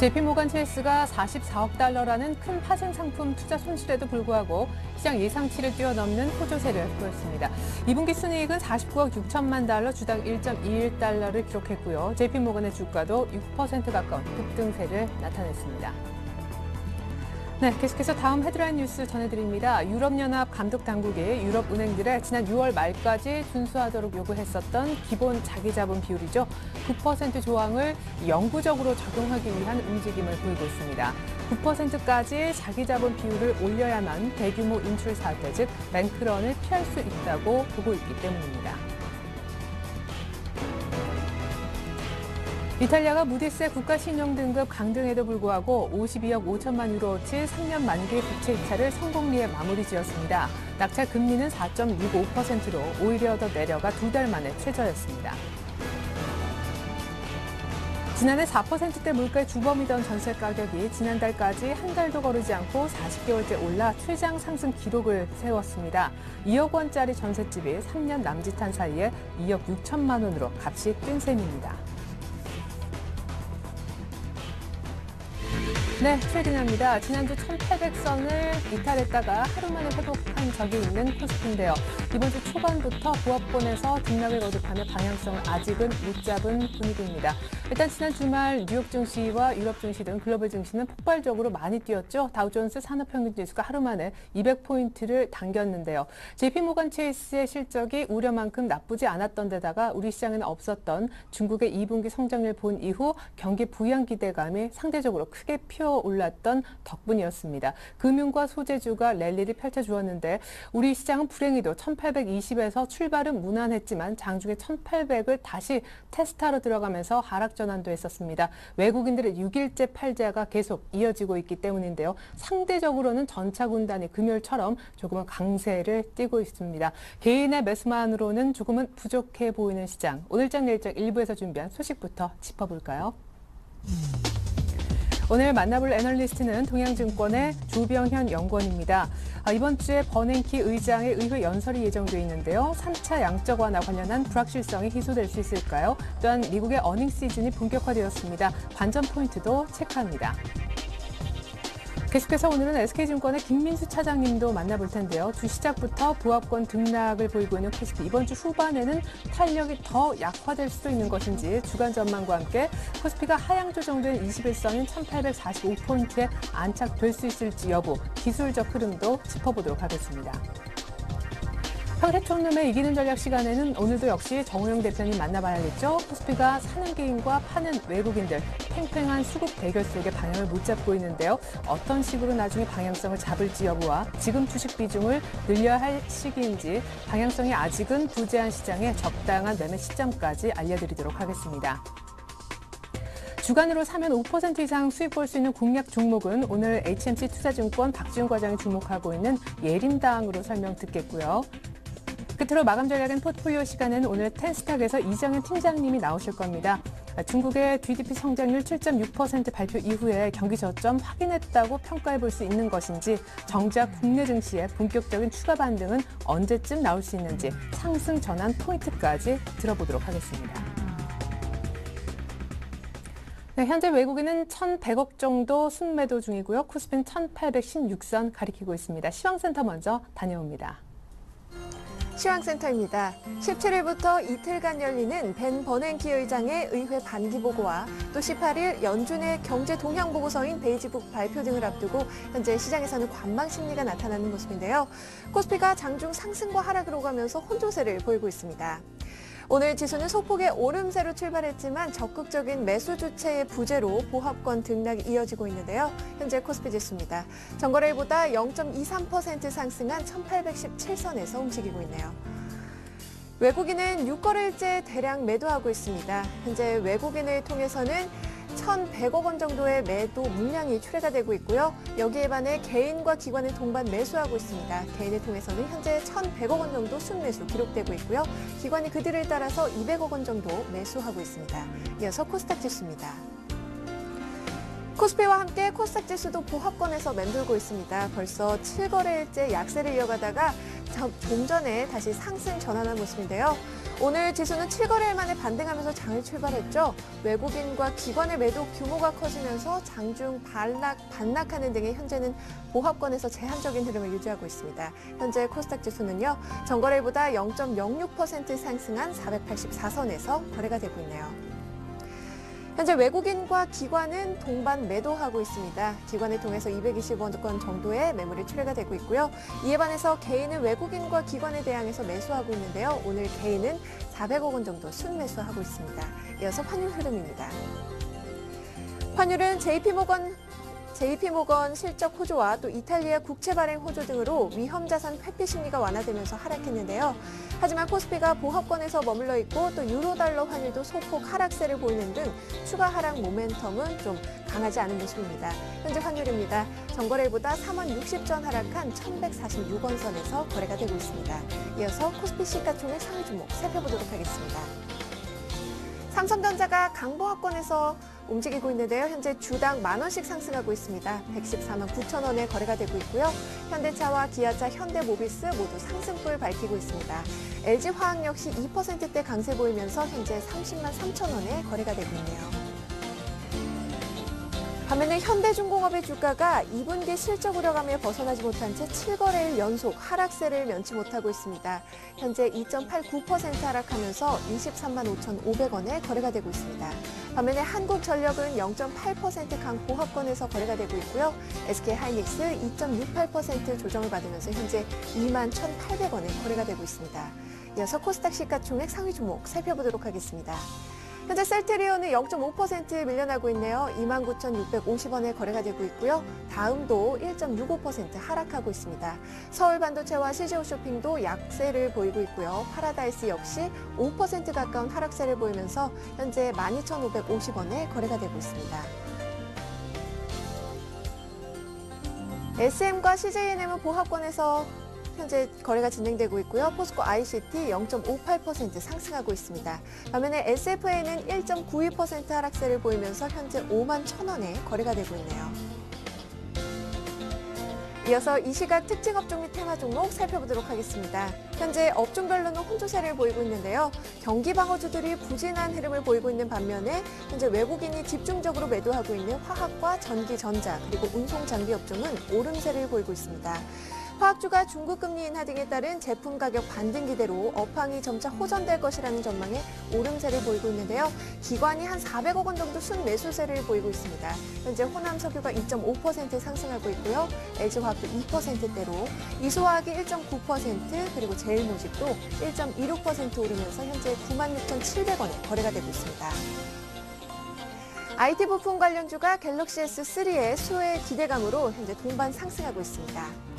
JP모건 체이스가 44억 달러라는 큰 파생 상품 투자 손실에도 불구하고 시장 예상치를 뛰어넘는 호조세를 보였습니다. 2분기 순이익은 49억 6천만 달러, 주당 1.21달러를 기록했고요. JP모건의 주가도 6% 가까운 급등세를 나타냈습니다. 네, 계속해서 다음 헤드라인 뉴스 전해드립니다. 유럽연합 감독당국이 유럽은행들의 지난 6월 말까지 준수하도록 요구했었던 기본 자기자본 비율이죠. 9% 조항을 영구적으로 적용하기 위한 움직임을 보이고 있습니다. 9%까지 자기자본 비율을 올려야만 대규모 인출 사태, 즉 뱅크런을 피할 수 있다고 보고 있기 때문입니다. 이탈리아가 무디스의 국가신용등급 강등에도 불구하고 52억 5천만 유로어치 3년 만기 국채 이차를 성공리에 마무리 지었습니다. 낙찰 금리는 4.65%로 오히려 더 내려가 2달 만에 최저였습니다. 지난해 4%대 물가의 주범이던 전세 가격이 지난달까지 한 달도 거르지 않고 40개월째 올라 최장 상승 기록을 세웠습니다. 2억 원짜리 전셋집이 3년 남짓한 사이에 2억 6천만 원으로 값이 뛴 셈입니다. 네, 최근입니다. 지난주 1800선을 이탈했다가 하루 만에 회복한 적이 있는 코스피인데요. 이번 주 초반부터 보합권에서 등락을 거듭하며 방향성을 아직은 못 잡은 분위기입니다. 일단 지난 주말 뉴욕 증시와 유럽 증시 등 글로벌 증시는 폭발적으로 많이 뛰었죠. 다우존스 산업평균지수가 하루 만에 200포인트를 당겼는데요. JP모건 체이스의 실적이 우려만큼 나쁘지 않았던 데다가 우리 시장에는 없었던 중국의 2분기 성장률 본 이후 경기 부양 기대감이 상대적으로 크게 피어올랐던 덕분이었습니다. 금융과 소재주가 랠리를 펼쳐주었는데 우리 시장은 불행히도 1820에서 출발은 무난했지만 장중에 1800을 다시 테스트하러 들어가면서 하락 전환도 했었습니다. 외국인들의 6일째 팔자가 계속 이어지고 있기 때문인데요. 상대적으로는 전차군단이 금요일처럼 조금은 강세를 띠고 있습니다. 개인의 매수만으로는 조금은 부족해 보이는 시장. 오늘장 내일장 일부에서 준비한 소식부터 짚어볼까요? 오늘 만나볼 애널리스트는 동양증권의 조병현 연구원입니다. 이번 주에 버냉키 의장의 의회 연설이 예정돼 있는데요. 3차 양적 완화 관련한 불확실성이 희소될 수 있을까요? 또한 미국의 어닝 시즌이 본격화되었습니다. 관전 포인트도 체크합니다. 계속해서 오늘은 SK증권의 김민수 차장님도 만나볼 텐데요. 주 시작부터 보합권 등락을 보이고 있는 코스피, 이번 주 후반에는 탄력이 더 약화될 수도 있는 것인지 주간 전망과 함께 코스피가 하향 조정된 21선인 1845포인트에 안착될 수 있을지 여부, 기술적 흐름도 짚어보도록 하겠습니다. 평택촌룸의 이기는 전략 시간에는 오늘도 역시 정우영 대표님 만나봐야겠죠. 코스피가 사는 개인과 파는 외국인들, 팽팽한 수급 대결 속에 방향을 못 잡고 있는데요. 어떤 식으로 나중에 방향성을 잡을지 여부와 지금 주식 비중을 늘려야 할 시기인지 방향성이 아직은 부재한 시장에 적당한 매매 시점까지 알려드리도록 하겠습니다. 주간으로 사면 5% 이상 수익 볼 수 있는 공략 종목은 오늘 HMC 투자증권 박지훈 과장이 주목하고 있는 예림당으로 설명 듣겠고요. 끝으로 마감 전략엔 포트폴리오 시간은 오늘 텐스탁에서 이정현 팀장님이 나오실 겁니다. 중국의 GDP 성장률 7.6% 발표 이후에 경기 저점 확인했다고 평가해 볼 수 있는 것인지, 정작 국내 증시의 본격적인 추가 반등은 언제쯤 나올 수 있는지 상승 전환 포인트까지 들어보도록 하겠습니다. 네, 현재 외국인은 1,100억 정도 순매도 중이고요. 코스피는 1,816선 가리키고 있습니다. 시황센터 먼저 다녀옵니다. 시황센터입니다. 17일부터 이틀간 열리는 벤 버냉키 의장의 의회 반기 보고와 또 18일 연준의 경제 동향 보고서인 베이지북 발표 등을 앞두고 현재 시장에서는 관망 심리가 나타나는 모습인데요. 코스피가 장중 상승과 하락을 오가면서 혼조세를 보이고 있습니다. 오늘 지수는 소폭의 오름세로 출발했지만 적극적인 매수 주체의 부재로 보합권 등락이 이어지고 있는데요. 현재 코스피 지수입니다. 전거래일보다 0.23% 상승한 1817선에서 움직이고 있네요. 외국인은 6거래일째 대량 매도하고 있습니다. 현재 외국인을 통해서는 1,100억 원 정도의 매도 물량이 출회가 되고 있고요. 여기에 반해 개인과 기관은 동반 매수하고 있습니다. 개인을 통해서는 현재 1,100억 원 정도 순매수 기록되고 있고요. 기관이 그들을 따라서 200억 원 정도 매수하고 있습니다. 이어서 코스닥 지수입니다. 코스피와 함께 코스닥 지수도 보합권에서 맴돌고 있습니다. 벌써 7거래일째 약세를 이어가다가 좀 전에 다시 상승 전환한 모습인데요. 오늘 지수는 7거래일 만에 반등하면서 장을 출발했죠. 외국인과 기관의 매도 규모가 커지면서 장중 반락하는 등의 현재는 보합권에서 제한적인 흐름을 유지하고 있습니다. 현재 코스닥 지수는요, 전거래일보다 0.06% 상승한 484선에서 거래가 되고 있네요. 현재 외국인과 기관은 동반 매도하고 있습니다. 기관을 통해서 220원권 정도의 매물이 출회가 되고 있고요. 이에 반해서 개인은 외국인과 기관에 대항해서 매수하고 있는데요. 오늘 개인은 400억 원 정도 순매수하고 있습니다. 이어서 환율 흐름입니다. 환율은 JP모건 실적 호조와 또 이탈리아 국채 발행 호조 등으로 위험 자산 회피 심리가 완화되면서 하락했는데요. 하지만 코스피가 보합권에서 머물러 있고 또 유로 달러 환율도 소폭 하락세를 보이는 등 추가 하락 모멘텀은 좀 강하지 않은 모습입니다. 현재 환율입니다. 전거래일보다 3원 60전 하락한 1146원 선에서 거래가 되고 있습니다. 이어서 코스피 시가총액 상위 종목 살펴보도록 하겠습니다. 삼성전자가 강보합권에서 움직이고 있는데요. 현재 주당 10,000원씩 상승하고 있습니다. 114만 9천 원에 거래가 되고 있고요. 현대차와 기아차, 현대모비스 모두 상승불 밝히고 있습니다. LG화학 역시 2%대 강세 보이면서 현재 30만 3천 원에 거래가 되고 있네요. 반면에 현대중공업의 주가가 2분기 실적 우려감에 벗어나지 못한 채 7거래일 연속 하락세를 면치 못하고 있습니다. 현재 2.89% 하락하면서 23만 5,500원에 거래가 되고 있습니다. 반면에 한국전력은 0.8% 강보합권에서 거래가 되고 있고요. SK하이닉스 2.68% 조정을 받으면서 현재 2만 1,800원에 거래가 되고 있습니다. 이어서 코스닥 시가총액 상위 종목 살펴보도록 하겠습니다. 현재 셀트리온은 0.5% 밀려나고 있네요. 29,650원에 거래가 되고 있고요. 다음도 1.65% 하락하고 있습니다. 서울반도체와 CJ홈쇼핑도 약세를 보이고 있고요. 파라다이스 역시 5% 가까운 하락세를 보이면서 현재 12,550원에 거래가 되고 있습니다. SM과 CJNM은 보합권에서 현재 거래가 진행되고 있고요. 포스코 ICT 0.58% 상승하고 있습니다. 반면에 SFA는 1.92% 하락세를 보이면서 현재 5만 1,000원에 거래가 되고 있네요. 이어서 이 시각 특징 업종 및 테마 종목 살펴보도록 하겠습니다. 현재 업종별로는 혼조세를 보이고 있는데요. 경기 방어주들이 부진한 흐름을 보이고 있는 반면에 현재 외국인이 집중적으로 매도하고 있는 화학과 전기, 전자 그리고 운송 장비 업종은 오름세를 보이고 있습니다. 화학주가 중국 금리 인하 등에 따른 제품 가격 반등 기대로 업황이 점차 호전될 것이라는 전망에 오름세를 보이고 있는데요. 기관이 한 400억 원 정도 순매수세를 보이고 있습니다. 현재 호남석유가 2.5% 상승하고 있고요. LG화학도 2%대로, 이소화학이 1.9% 그리고 제일모직도 1.26% 오르면서 현재 96,700원에 거래가 되고 있습니다. IT 부품 관련주가 갤럭시 S3의 수혜 기대감으로 현재 동반 상승하고 있습니다.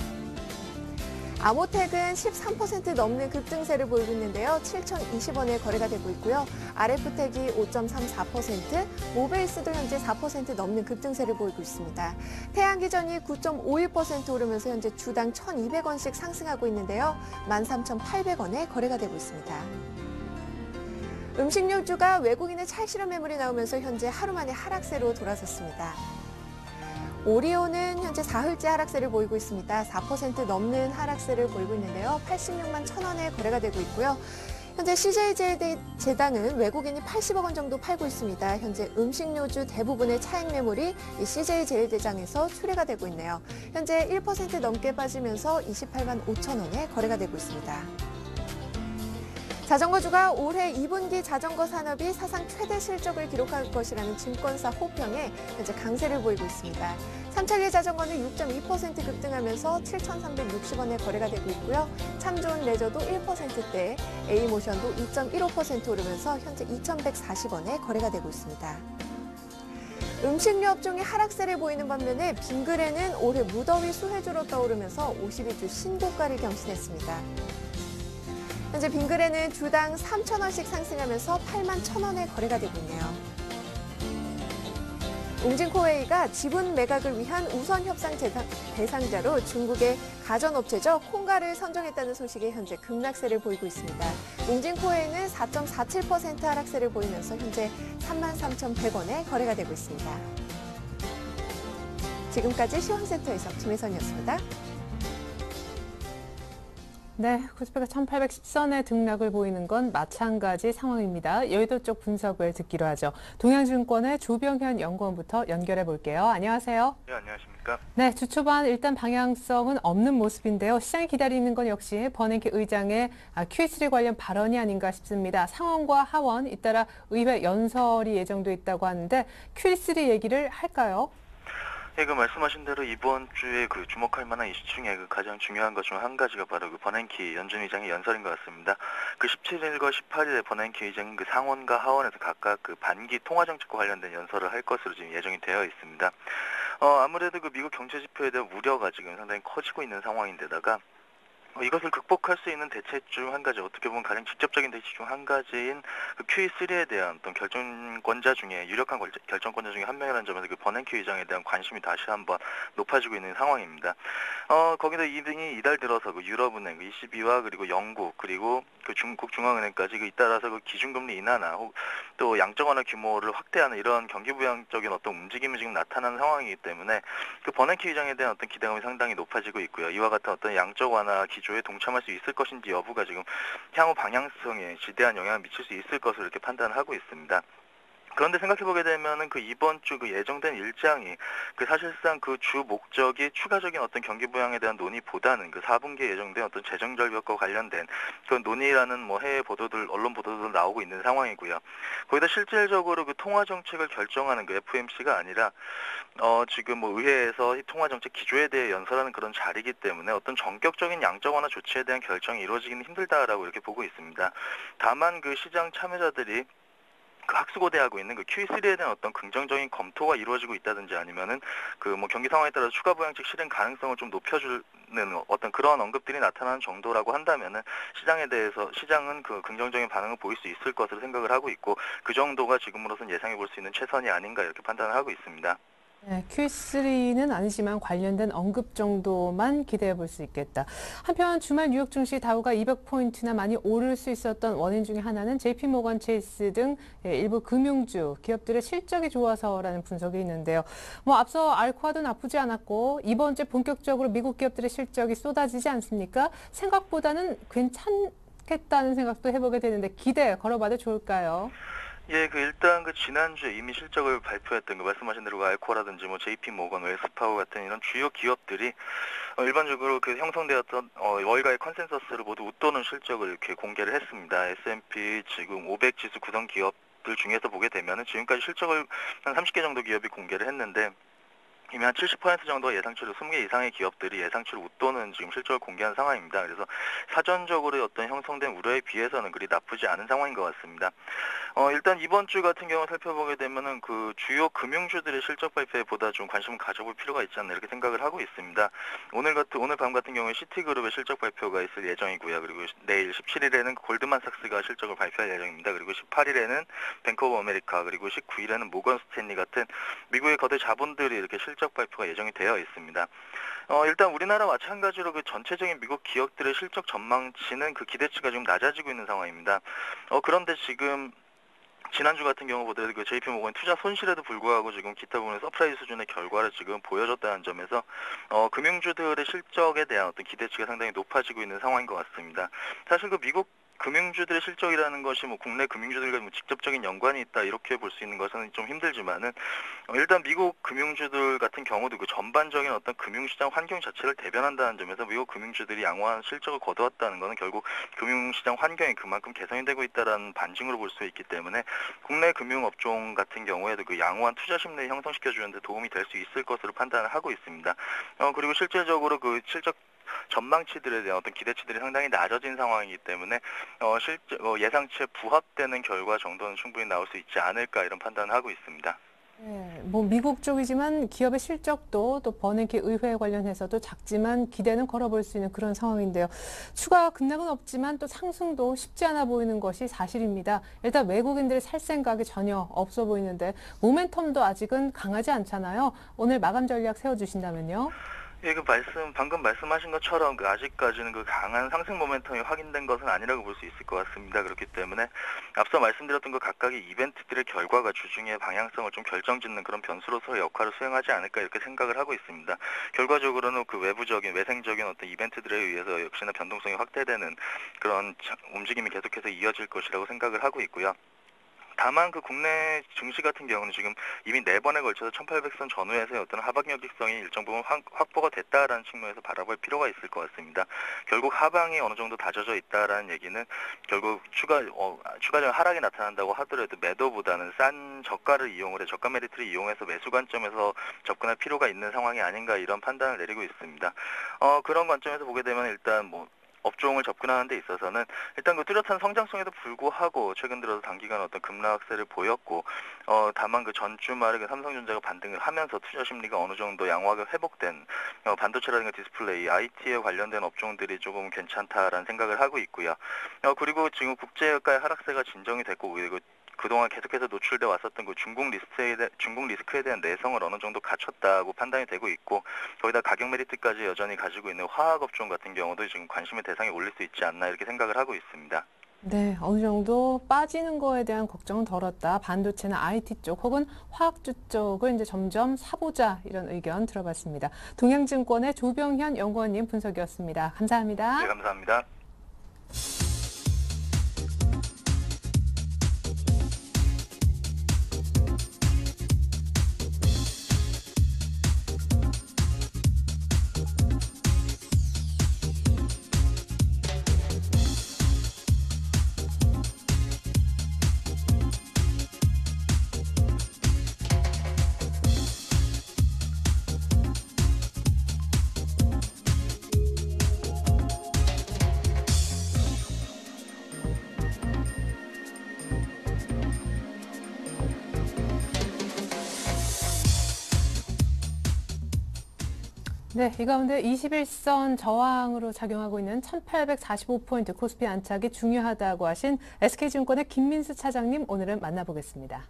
아모텍은 13% 넘는 급등세를 보이고 있는데요. 7,020원에 거래가 되고 있고요. RF텍이 5.34%, 모베이스도 현재 4% 넘는 급등세를 보이고 있습니다. 태양기전이 9.51% 오르면서 현재 주당 1,200원씩 상승하고 있는데요. 13,800원에 거래가 되고 있습니다. 음식료주가 외국인의 찰실한 매물이 나오면서 현재 하루 만에 하락세로 돌아섰습니다. 오리온은 현재 사흘째 하락세를 보이고 있습니다. 4% 넘는 하락세를 보이고 있는데요. 86만 1,000원에 거래가 되고 있고요. 현재 CJ제당은 외국인이 80억 원 정도 팔고 있습니다. 현재 음식료주 대부분의 차익 매물이 이 CJ제일대장에서 출회가 되고 있네요. 현재 1% 넘게 빠지면서 28만 5,000원에 거래가 되고 있습니다. 자전거주가 올해 2분기 자전거 산업이 사상 최대 실적을 기록할 것이라는 증권사 호평에 현재 강세를 보이고 있습니다. 삼천리 자전거는 6.2% 급등하면서 7,360원에 거래가 되고 있고요. 참 좋은 레저도 1%대, A모션도 2.15% 오르면서 현재 2,140원에 거래가 되고 있습니다. 음식료 업종이 하락세를 보이는 반면에 빙그레는 올해 무더위 수혜주로 떠오르면서 52주 신고가를 경신했습니다. 현재 빙그레는 주당 3,000원씩 상승하면서 8만 1,000원에 거래가 되고 있네요. 웅진코웨이가 지분 매각을 위한 우선 협상 대상자로 중국의 가전업체죠. 콩가를 선정했다는 소식에 현재 급락세를 보이고 있습니다. 웅진코웨이는 4.47% 하락세를 보이면서 현재 33,100원에 거래가 되고 있습니다. 지금까지 시황센터에서 김혜선이었습니다. 네, 코스피가 1810선에 등락을 보이는 건 마찬가지 상황입니다. 여의도 쪽 분석을 듣기로 하죠. 동양증권의 조병현 연구원부터 연결해 볼게요. 안녕하세요. 네, 안녕하십니까. 네, 주 초반 일단 방향성은 없는 모습인데요. 시장이 기다리는 건 역시 버냉키 의장의 QE3 관련 발언이 아닌가 싶습니다. 상원과 하원, 잇따라 의회 연설이 예정돼 있다고 하는데 QE3 얘기를 할까요? 예, 그 말씀하신 대로 이번 주에 그 주목할 만한 이슈 중에 그 가장 중요한 것 중 한 가지가 바로 그 버냉키 연준 의장의 연설인 것 같습니다. 그 17일과 18일에 버냉키 의장은 그 상원과 하원에서 각각 그 반기 통화 정책과 관련된 연설을 할 것으로 지금 예정이 되어 있습니다. 아무래도 그 미국 경제 지표에 대한 우려가 지금 상당히 커지고 있는 상황인데다가 이것을 극복할 수 있는 대책 중 한 가지, 어떻게 보면 가장 직접적인 대책 중 한 가지인 그 QE3에 대한 어떤 결정권자 중에 유력한 결정권자 중에 한 명이라는 점에서 그 버냉키 의장에 대한 관심이 다시 한번 높아지고 있는 상황입니다. 거기다 이등이 이달 들어서 그 유럽은행, 그 ECB와 그리고 영국 그리고 그 중국 중앙은행까지 그 잇따라서 그 기준금리 인하나 또 양적 완화 규모를 확대하는 이런 경기부양적인 어떤 움직임이 지금 나타나는 상황이기 때문에 그 버냉키 의장에 대한 어떤 기대감이 상당히 높아지고 있고요. 이와 같은 어떤 양적 완화 기조에 동참할 수 있을 것인지 여부가 지금 향후 방향성에 지대한 영향을 미칠 수 있을 것으로 이렇게 판단을 하고 있습니다. 그런데 생각해보게 되면은 그 이번 주 그 예정된 일정이 그 사실상 그 주 목적이 추가적인 어떤 경기 부양에 대한 논의보다는 그 4분기에 예정된 어떤 재정 절벽과 관련된 그런 논의라는 뭐 해외 보도들, 언론 보도들 나오고 있는 상황이고요. 거기다 실질적으로 그 통화 정책을 결정하는 그 FOMC가 아니라 지금 뭐 의회에서 이 통화 정책 기조에 대해 연설하는 그런 자리이기 때문에 어떤 전격적인 양적 완화 조치에 대한 결정이 이루어지기는 힘들다라고 이렇게 보고 있습니다. 다만 그 시장 참여자들이 그 학수고대하고 있는 그 QE3에 대한 어떤 긍정적인 검토가 이루어지고 있다든지 아니면은 그 뭐 경기 상황에 따라 추가 부양책 실행 가능성을 좀 높여주는 어떤 그런 언급들이 나타나는 정도라고 한다면은 시장은 그 긍정적인 반응을 보일 수 있을 것으로 생각을 하고 있고, 그 정도가 지금으로선 예상해 볼 수 있는 최선이 아닌가 이렇게 판단을 하고 있습니다. 네, QE3는 아니지만 관련된 언급 정도만 기대해 볼 수 있겠다. 한편 주말 뉴욕 증시 다우가 200포인트나 많이 오를 수 있었던 원인 중에 하나는 JP모건 체이스 등 일부 금융주 기업들의 실적이 좋아서라는 분석이 있는데요. 뭐 앞서 알코아도 나쁘지 않았고 이번 주에 본격적으로 미국 기업들의 실적이 쏟아지지 않습니까? 생각보다는 괜찮겠다는 생각도 해보게 되는데 기대 걸어봐도 좋을까요? 예, 그 일단 그 지난주에 이미 실적을 발표했던 그 말씀하신 대로 알코라든지 뭐 JP 모건, 웰스파고 같은 이런 주요 기업들이 일반적으로 그 형성되었던 월가의 컨센서스를 모두 웃도는 실적을 이렇게 공개를 했습니다. S&P 지금 500 지수 구성 기업들 중에서 보게 되면은 지금까지 실적을 한 30개 정도 기업이 공개를 했는데 이미 한 70% 정도 예상치를 20개 이상의 기업들이 예상치를 웃도는 지금 실적을 공개한 상황입니다. 그래서 사전적으로 어떤 형성된 우려에 비해서는 그리 나쁘지 않은 상황인 것 같습니다. 일단 이번 주 같은 경우 살펴보게 되면은 그 주요 금융주들의 실적 발표에 보다 좀 관심을 가져볼 필요가 있지 않나 이렇게 생각을 하고 있습니다. 오늘 밤 같은 경우에 시티그룹의 실적 발표가 있을 예정이고요. 그리고 내일 17일에는 골드만삭스가 실적을 발표할 예정입니다. 그리고 18일에는 뱅크 오브 아메리카, 그리고 19일에는 모건 스탠리 같은 미국의 거대 자본들이 이렇게 실적 발표가 예정이 되어 있습니다. 일단 우리나라 마찬가지로 그 전체적인 미국 기업들의 실적 전망치는 그 기대치가 지금 낮아지고 있는 상황입니다. 그런데 지금 지난주 같은 경우 보더라도 그 JP모건 투자 손실에도 불구하고 지금 기타 부분의 서프라이즈 수준의 결과를 지금 보여줬다는 점에서 금융주들의 실적에 대한 어떤 기대치가 상당히 높아지고 있는 상황인 것 같습니다. 사실 그 미국 금융주들의 실적이라는 것이 뭐 국내 금융주들과 뭐 직접적인 연관이 있다 이렇게 볼 수 있는 것은 좀 힘들지만은 일단 미국 금융주들 같은 경우도 그 전반적인 어떤 금융시장 환경 자체를 대변한다는 점에서 미국 금융주들이 양호한 실적을 거두었다는 것은 결국 금융시장 환경이 그만큼 개선이 되고 있다는 반증으로 볼 수 있기 때문에 국내 금융업종 같은 경우에도 그 양호한 투자 심리를 형성시켜주는 데 도움이 될 수 있을 것으로 판단을 하고 있습니다. 그리고 실질적으로 그 실적 전망치들에 대한 어떤 기대치들이 상당히 낮아진 상황이기 때문에 예상치에 부합되는 결과 정도는 충분히 나올 수 있지 않을까 이런 판단을 하고 있습니다. 네, 뭐 미국 쪽이지만 기업의 실적도 또 버냉키 의회 관련해서도 작지만 기대는 걸어볼 수 있는 그런 상황인데요. 추가 급락은 없지만 또 상승도 쉽지 않아 보이는 것이 사실입니다. 일단 외국인들이 살 생각이 전혀 없어 보이는데 모멘텀도 아직은 강하지 않잖아요. 오늘 마감 전략 세워주신다면요? 예, 방금 말씀하신 것처럼 아직까지는 강한 상승 모멘텀이 확인된 것은 아니라고 볼 수 있을 것 같습니다. 그렇기 때문에 앞서 말씀드렸던 각각의 이벤트들의 결과가 주중의 방향성을 좀 결정짓는 그런 변수로서의 역할을 수행하지 않을까 이렇게 생각을 하고 있습니다. 결과적으로는 외부적인 외생적인 어떤 이벤트들에 의해서 역시나 변동성이 확대되는 그런 움직임이 계속해서 이어질 것이라고 생각을 하고 있고요. 다만 국내 증시 같은 경우는 지금 이미 4번에 걸쳐서 1800선 전후에서의 어떤 하방 여직성이 일정 부분 확보가 됐다라는 측면에서 바라볼 필요가 있을 것 같습니다. 결국 하방이 어느 정도 다져져 있다라는 얘기는 결국 추가적인 하락이 나타난다고 하더라도 매도보다는 싼 저가 메리트를 이용해서 매수 관점에서 접근할 필요가 있는 상황이 아닌가 이런 판단을 내리고 있습니다. 그런 관점에서 보게 되면 일단 업종을 접근하는 데 있어서는 일단 뚜렷한 성장성에도 불구하고 최근 들어서 단기간 어떤 급락세를 보였고 다만 전주말에 삼성전자가 반등을 하면서 투자 심리가 어느 정도 양호하게 회복된 반도체라든가 디스플레이, IT에 관련된 업종들이 조금 괜찮다라는 생각을 하고 있고요. 그리고 지금 국제유가의 하락세가 진정이 됐고 그리고 그동안 계속해서 노출돼 왔었던 중국 리스크에 대한 내성을 어느 정도 갖췄다고 판단이 되고 있고 거기다 가격 메리트까지 여전히 가지고 있는 화학 업종 같은 경우도 지금 관심의 대상에 올릴 수 있지 않나 이렇게 생각을 하고 있습니다. 네, 어느 정도 빠지는 거에 대한 걱정은 덜었다. 반도체나 IT 쪽 혹은 화학주 쪽을 이제 점점 사보자 이런 의견 들어봤습니다. 동양증권의 조병현 연구원님 분석이었습니다. 감사합니다. 네, 감사합니다. 네, 이 가운데 21선 저항으로 작용하고 있는 1845포인트 코스피 안착이 중요하다고 하신 SK증권의 김민수 차장님 오늘은 만나보겠습니다.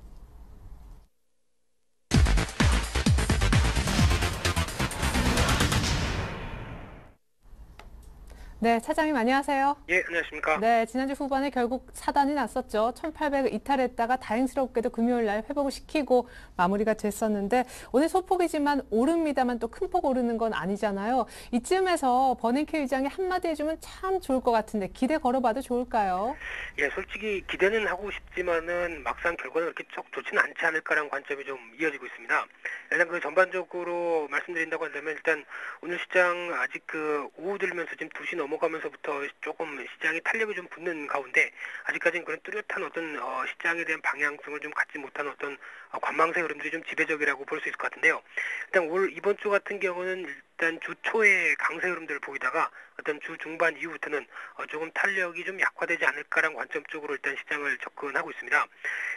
네, 차장님 안녕하세요. 예, 안녕하십니까. 네, 지난주 후반에 결국 사단이 났었죠. 1800을 이탈했다가 다행스럽게도 금요일 날 회복을 시키고 마무리가 됐었는데 오늘 소폭이지만 오릅니다만 또 큰 폭 오르는 건 아니잖아요. 이쯤에서 버냉키 의장이 한마디 해주면 참 좋을 것 같은데 기대 걸어봐도 좋을까요? 예, 솔직히 기대는 하고 싶지만은 막상 결과는 그렇게 썩 좋지는 않지 않을까라는 관점이 좀 이어지고 있습니다. 일단 전반적으로 말씀드린다고 한다면 일단 오늘 시장 아직 오후 들면서 지금 2시 넘어가면서부터 조금 시장이 탄력이 좀 붙는 가운데 아직까지는 그런 뚜렷한 어떤 시장에 대한 방향성을 좀 갖지 못한 어떤 관망세 흐름들이 좀 지배적이라고 볼 수 있을 것 같은데요. 일단 이번 주 같은 경우는 일단 주 초에 강세 흐름들을 보이다가 어떤 주 중반 이후부터는 조금 탄력이 좀 약화되지 않을까라는 관점 쪽으로 일단 시장을 접근하고 있습니다.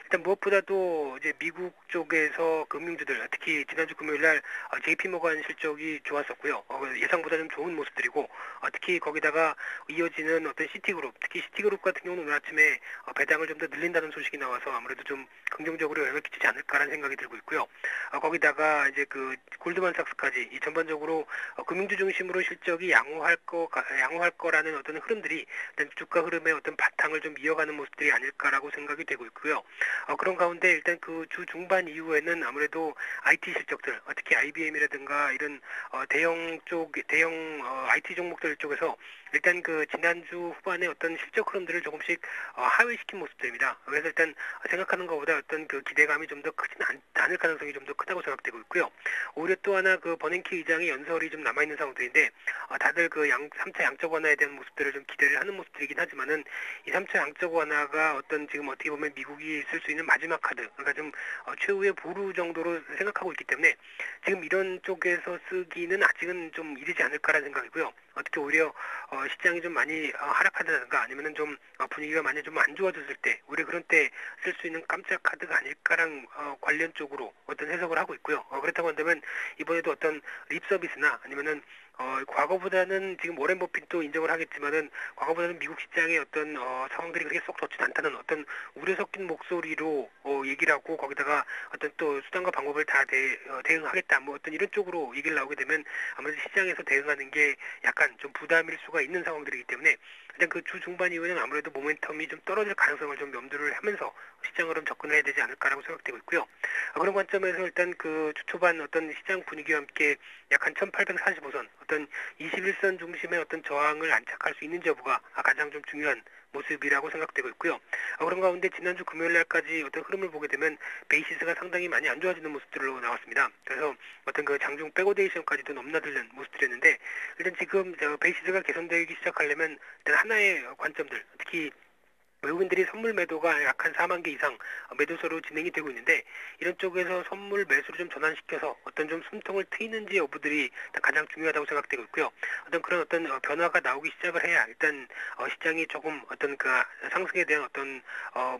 일단 무엇보다도 이제 미국 쪽에서 금융주들 특히 지난주 금요일날 JP모건 실적이 좋았었고요. 예상보다 좀 좋은 모습들이고 특히 거기다가 이어지는 어떤 시티그룹 특히 시티그룹 같은 경우는 오늘 아침에 배당을 좀 더 늘린다는 소식이 나와서 아무래도 좀 긍정적으로 영향을 끼치지 않을까라는 생각이 들고 있고요. 거기다가 이제 골드만삭스까지 이 전반적으로 금융주 중심으로 실적이 양호할 거라는 어떤 흐름들이 일단 주가 흐름의 어떤 바탕을 좀 이어가는 모습들이 아닐까라고 생각이 되고 있고요. 그런 가운데 일단 주 중반 이후에는 아무래도 IT 실적들, 특히 IBM이라든가 이런 대형 IT 종목들 쪽에서 일단 지난주 후반에 어떤 실적 흐름들을 조금씩 하회시킨 모습들입니다. 그래서 일단 생각하는 것보다 어떤 기대감이 좀 더 크지는 않을 가능성이 좀 더 크다고 생각되고 있고요. 오히려 또 하나 버냉키 의장의 연설이 좀 남아있는 상황들인데 다들 3차 양적 완화에 대한 모습들을 좀 기대를 하는 모습들이긴 하지만은 이 3차 양적 완화가 어떤 지금 어떻게 보면 미국이 쓸 수 있는 마지막 카드, 그러니까 좀 최후의 보루 정도로 생각하고 있기 때문에 지금 이런 쪽에서 쓰기는 아직은 좀 이르지 않을까라는 생각이고요. 어떻게 오히려 시장이 좀 많이 하락하다든가 아니면은 좀 분위기가 많이 좀 안 좋아졌을 때 오히려 그런 때 쓸 수 있는 깜짝 카드가 아닐까랑 관련 쪽으로 어떤 해석을 하고 있고요. 그렇다고 한다면 이번에도 어떤 립 서비스나 아니면은 과거보다는 지금 워렌 버핏도 인정을 하겠지만은 과거보다는 미국 시장의 어떤 상황들이 그렇게 쏙 좋지 않다는 어떤 우려 섞인 목소리로 얘기를 하고 거기다가 어떤 또 수단과 방법을 다 대응하겠다 뭐 어떤 이런 쪽으로 얘기를 나오게 되면 아무래도 시장에서 대응하는 게 약간 좀 부담일 수가 있는 상황들이기 때문에 일단 그 주 중반 이후에는 아무래도 모멘텀이 좀 떨어질 가능성을 좀 염두를 하면서 시장으로 좀 접근을 해야 되지 않을까라고 생각되고 있고요. 그런 관점에서 일단 그 주 초반 어떤 시장 분위기와 함께 약 한 1845선 어떤 21선 중심의 어떤 저항을 안착할 수 있는지 여부가 가장 좀 중요한 모습이라고 생각되고 있고요. 그런 가운데 지난주 금요일 날까지 어떤 흐름을 보게 되면 베이시스가 상당히 많이 안 좋아지는 모습들로 나왔습니다. 그래서 어떤 그 장중 백오데이션까지도 넘나드는 모습들이었는데 일단 지금 베이시스가 개선되기 시작하려면 일단 하나의 관점들 특히 외국인들이 선물 매도가 약 한 4만 개 이상 매도서로 진행이 되고 있는데 이런 쪽에서 선물 매수를 좀 전환시켜서 어떤 좀 숨통을 트이는지 여부들이 가장 중요하다고 생각되고 있고요. 어떤 그런 어떤 변화가 나오기 시작을 해야 일단 시장이 조금 어떤 그 상승에 대한 어떤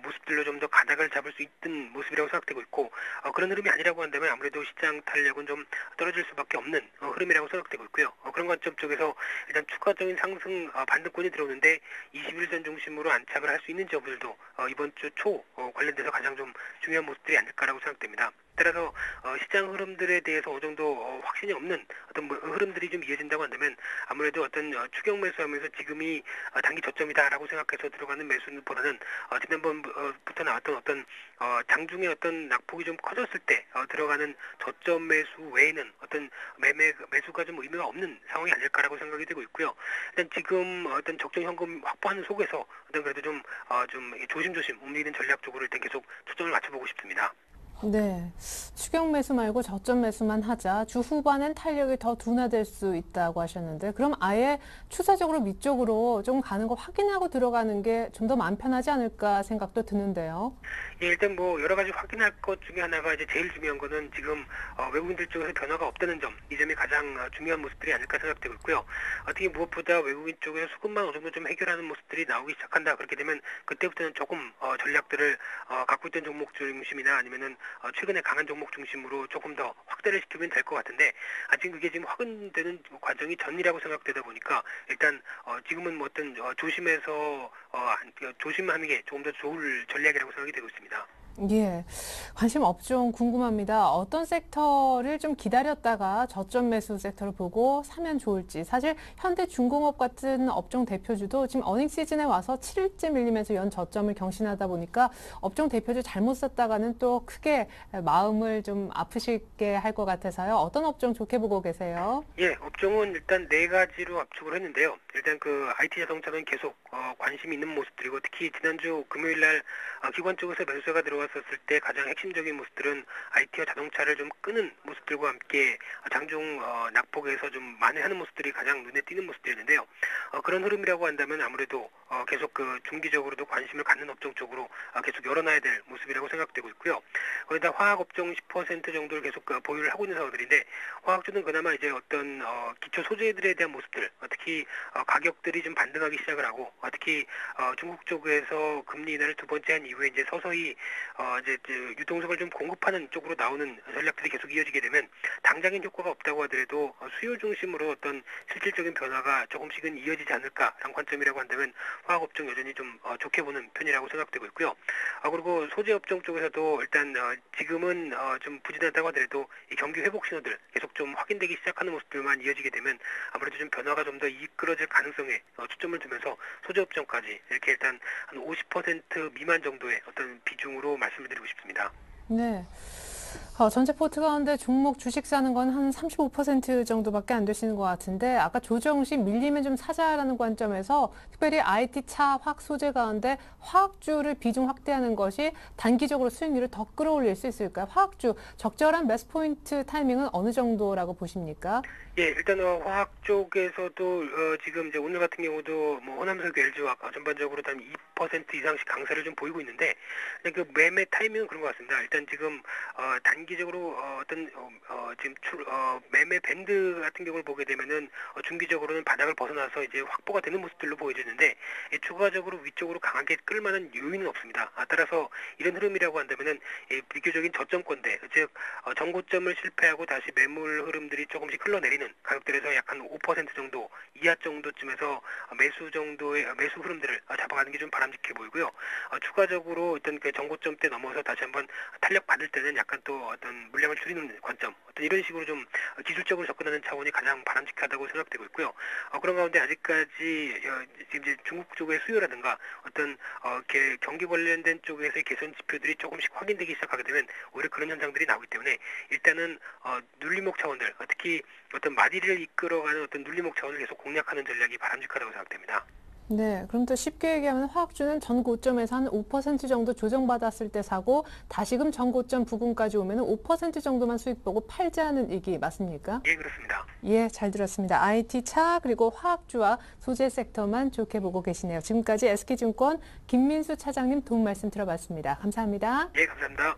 모습들로 좀 더 가닥을 잡을 수 있는 모습이라고 생각되고 있고 그런 흐름이 아니라고 한다면 아무래도 시장 탄력은 좀 떨어질 수밖에 없는 흐름이라고 생각되고 있고요. 그런 관점 쪽에서 일단 추가적인 상승 반등권이 들어오는데 21선 중심으로 안착을 할 수 있는지 여부들도 이번 주 초 관련돼서 가장 좀 중요한 모습들이 아닐까라고 생각됩니다. 따라서 시장 흐름들에 대해서 어느 정도 확신이 없는 어떤 흐름들이 좀 이어진다고 한다면 아무래도 어떤 추격 매수하면서 지금이 단기 저점이다라고 생각해서 들어가는 매수보다는 지난번부터 나왔던 어떤 장중에 어떤 낙폭이 좀 커졌을 때 들어가는 저점 매수 외에는 어떤 매수가 좀 의미가 없는 상황이 아닐까라고 생각이 되고 있고요. 일단 지금 어떤 적정 현금 확보하는 속에서 어떤 그래도 좀 조심조심 움직이는 전략 쪽으로 일단 계속 초점을 맞춰보고 싶습니다. 네, 추격 매수 말고 저점 매수만 하자. 주 후반엔 탄력이 더 둔화될 수 있다고 하셨는데 그럼 아예 추세적으로 밑쪽으로 좀 가는 거 확인하고 들어가는 게 좀 더 마음 편하지 않을까 생각도 드는데요. 예, 일단 뭐 여러 가지 확인할 것 중에 하나가 이제 제일 중요한 거는 지금 외국인들 쪽에서 변화가 없다는 점, 이 점이 가장 중요한 모습들이 아닐까 생각되고 있고요. 특히 무엇보다 외국인 쪽에서 수급만 어느 정도 좀 해결하는 모습들이 나오기 시작한다. 그렇게 되면 그때부터는 조금 전략들을 갖고 있던 종목 중심이나 아니면은 최근에 강한 종목 중심으로 조금 더 확대를 시키면 될 것 같은데 아직 그게 지금 확인되는 과정이 전이라고 생각되다 보니까 일단 지금은 뭐 어떤 조심하는 게 조금 더 좋을 전략이라고 생각이 되고 있습니다. 예, 관심 업종 궁금합니다. 어떤 섹터를 좀 기다렸다가 저점 매수 섹터를 보고 사면 좋을지. 사실 현대중공업 같은 업종 대표주도 지금 어닝 시즌에 와서 7일째 밀리면서 연 저점을 경신하다 보니까 업종 대표주 잘못 샀다가는 또 크게 마음을 좀 아프시게 할 것 같아서요. 어떤 업종 좋게 보고 계세요? 예, 업종은 일단 네 가지로 압축을 했는데요. 일단 그 IT 자동차는 계속 관심이 있는 모습들이고 특히 지난주 금요일 날 기관 쪽에서 매수세가 들어왔었을 때 가장 핵심적인 모습들은 IT와 자동차를 좀 끄는 모습들과 함께 장중 낙폭에서 좀 만회하는 모습들이 가장 눈에 띄는 모습들이었는데요. 그런 흐름이라고 한다면 아무래도 계속 그 중기적으로도 관심을 갖는 업종 쪽으로 계속 열어놔야 될 모습이라고 생각되고 있고요. 거기다 화학 업종 10% 정도를 계속 보유를 하고 있는 상황들인데 화학주는 그나마 이제 어떤 기초 소재들에 대한 모습들, 특히 가격들이 좀 반등하기 시작을 하고 특히 중국 쪽에서 금리 인하를 두 번째 한 이후에 이제 서서히 이제 유동성을 좀 공급하는 쪽으로 나오는 전략들이 계속 이어지게 되면 당장인 효과가 없다고 하더라도 수요 중심으로 어떤 실질적인 변화가 조금씩은 이어지지 않을까라는 관점이라고 한다면 화학업종 여전히 좀 좋게 보는 편이라고 생각되고 있고요. 그리고 소재업종 쪽에서도 일단 지금은 좀 부진하다고 하더라도 이 경기 회복 신호들 계속 좀 확인되기 시작하는 모습들만 이어지게 되면 아무래도 좀 변화가 좀 더 이끌어질 가능성에 초점을 두면서 소재업종까지 이렇게 일단 한 50% 미만 정도의 어떤 비중으로 말씀을 드리고 싶습니다. 네. 전체 포트 가운데 종목 주식 사는 건 한 35% 정도밖에 안 되시는 것 같은데 아까 조정 시 밀리면 좀 사자라는 관점에서 특별히 IT, 차, 화학 소재 가운데 화학주를 비중 확대하는 것이 단기적으로 수익률을 더 끌어올릴 수 있을까요? 화학주 적절한 매수 포인트 타이밍은 어느 정도라고 보십니까? 예, 일단 화학 쪽에서도 지금 이제 오늘 같은 경우도 뭐 호남석유, LG화학 전반적으로 한 2% 이상씩 강세를 좀 보이고 있는데 그 매매 타이밍은 그런 것 같습니다. 일단 지금 단기적으로 지금 매매 밴드 같은 경우를 보게 되면은 중기적으로는 바닥을 벗어나서 이제 확보가 되는 모습들로 보여지는데 추가적으로 위쪽으로 강하게 끌만한 요인은 없습니다. 따라서 이런 흐름이라고 한다면은 비교적인 저점권대, 즉 전고점을 실패하고 다시 매물 흐름들이 조금씩 흘러내리는 가격대에서 약 한 5% 정도 이하 정도쯤에서 매수 흐름들을 잡아가는 게 좀 바람직해 보이고요. 추가적으로 어떤 그 전고점대 넘어서 다시 한번 탄력 받을 때는 약간 또 어떤 물량을 줄이는 관점, 어떤 이런 식으로 좀 기술적으로 접근하는 차원이 가장 바람직하다고 생각되고 있고요. 그런 가운데 아직까지 지금 이제 중국 쪽의 수요라든가 어떤 경기 관련된 쪽에서의 개선 지표들이 조금씩 확인되기 시작하게 되면 오히려 그런 현상들이 나오기 때문에 일단은 눌림목 차원들, 특히 어떤 마디를 이끌어가는 어떤 눌림목 차원을 계속 공략하는 전략이 바람직하다고 생각됩니다. 네, 그럼 또 쉽게 얘기하면 화학주는 전 고점에서 한 5% 정도 조정받았을 때 사고 다시금 전 고점 부근까지 오면 5% 정도만 수익 보고 팔자는 얘기 맞습니까? 예, 그렇습니다. 예, 잘 들었습니다. IT, 차, 그리고 화학주와 소재 섹터만 좋게 보고 계시네요. 지금까지 SK증권 김민수 차장님 도움 말씀 들어봤습니다. 감사합니다. 예, 감사합니다.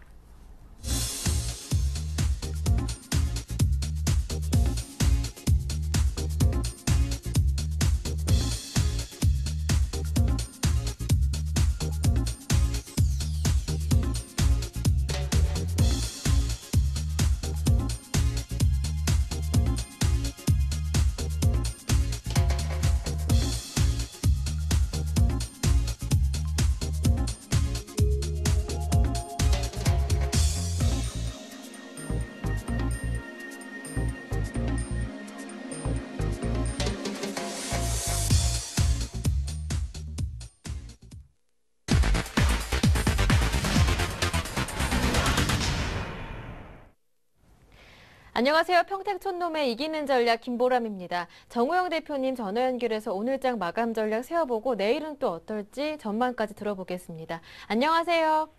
안녕하세요. 평택촌놈의 이기는 전략 김보람입니다. 정우영 대표님 전화 연결해서 오늘장 마감 전략 세워보고 내일은 또 어떨지 전망까지 들어보겠습니다. 안녕하세요.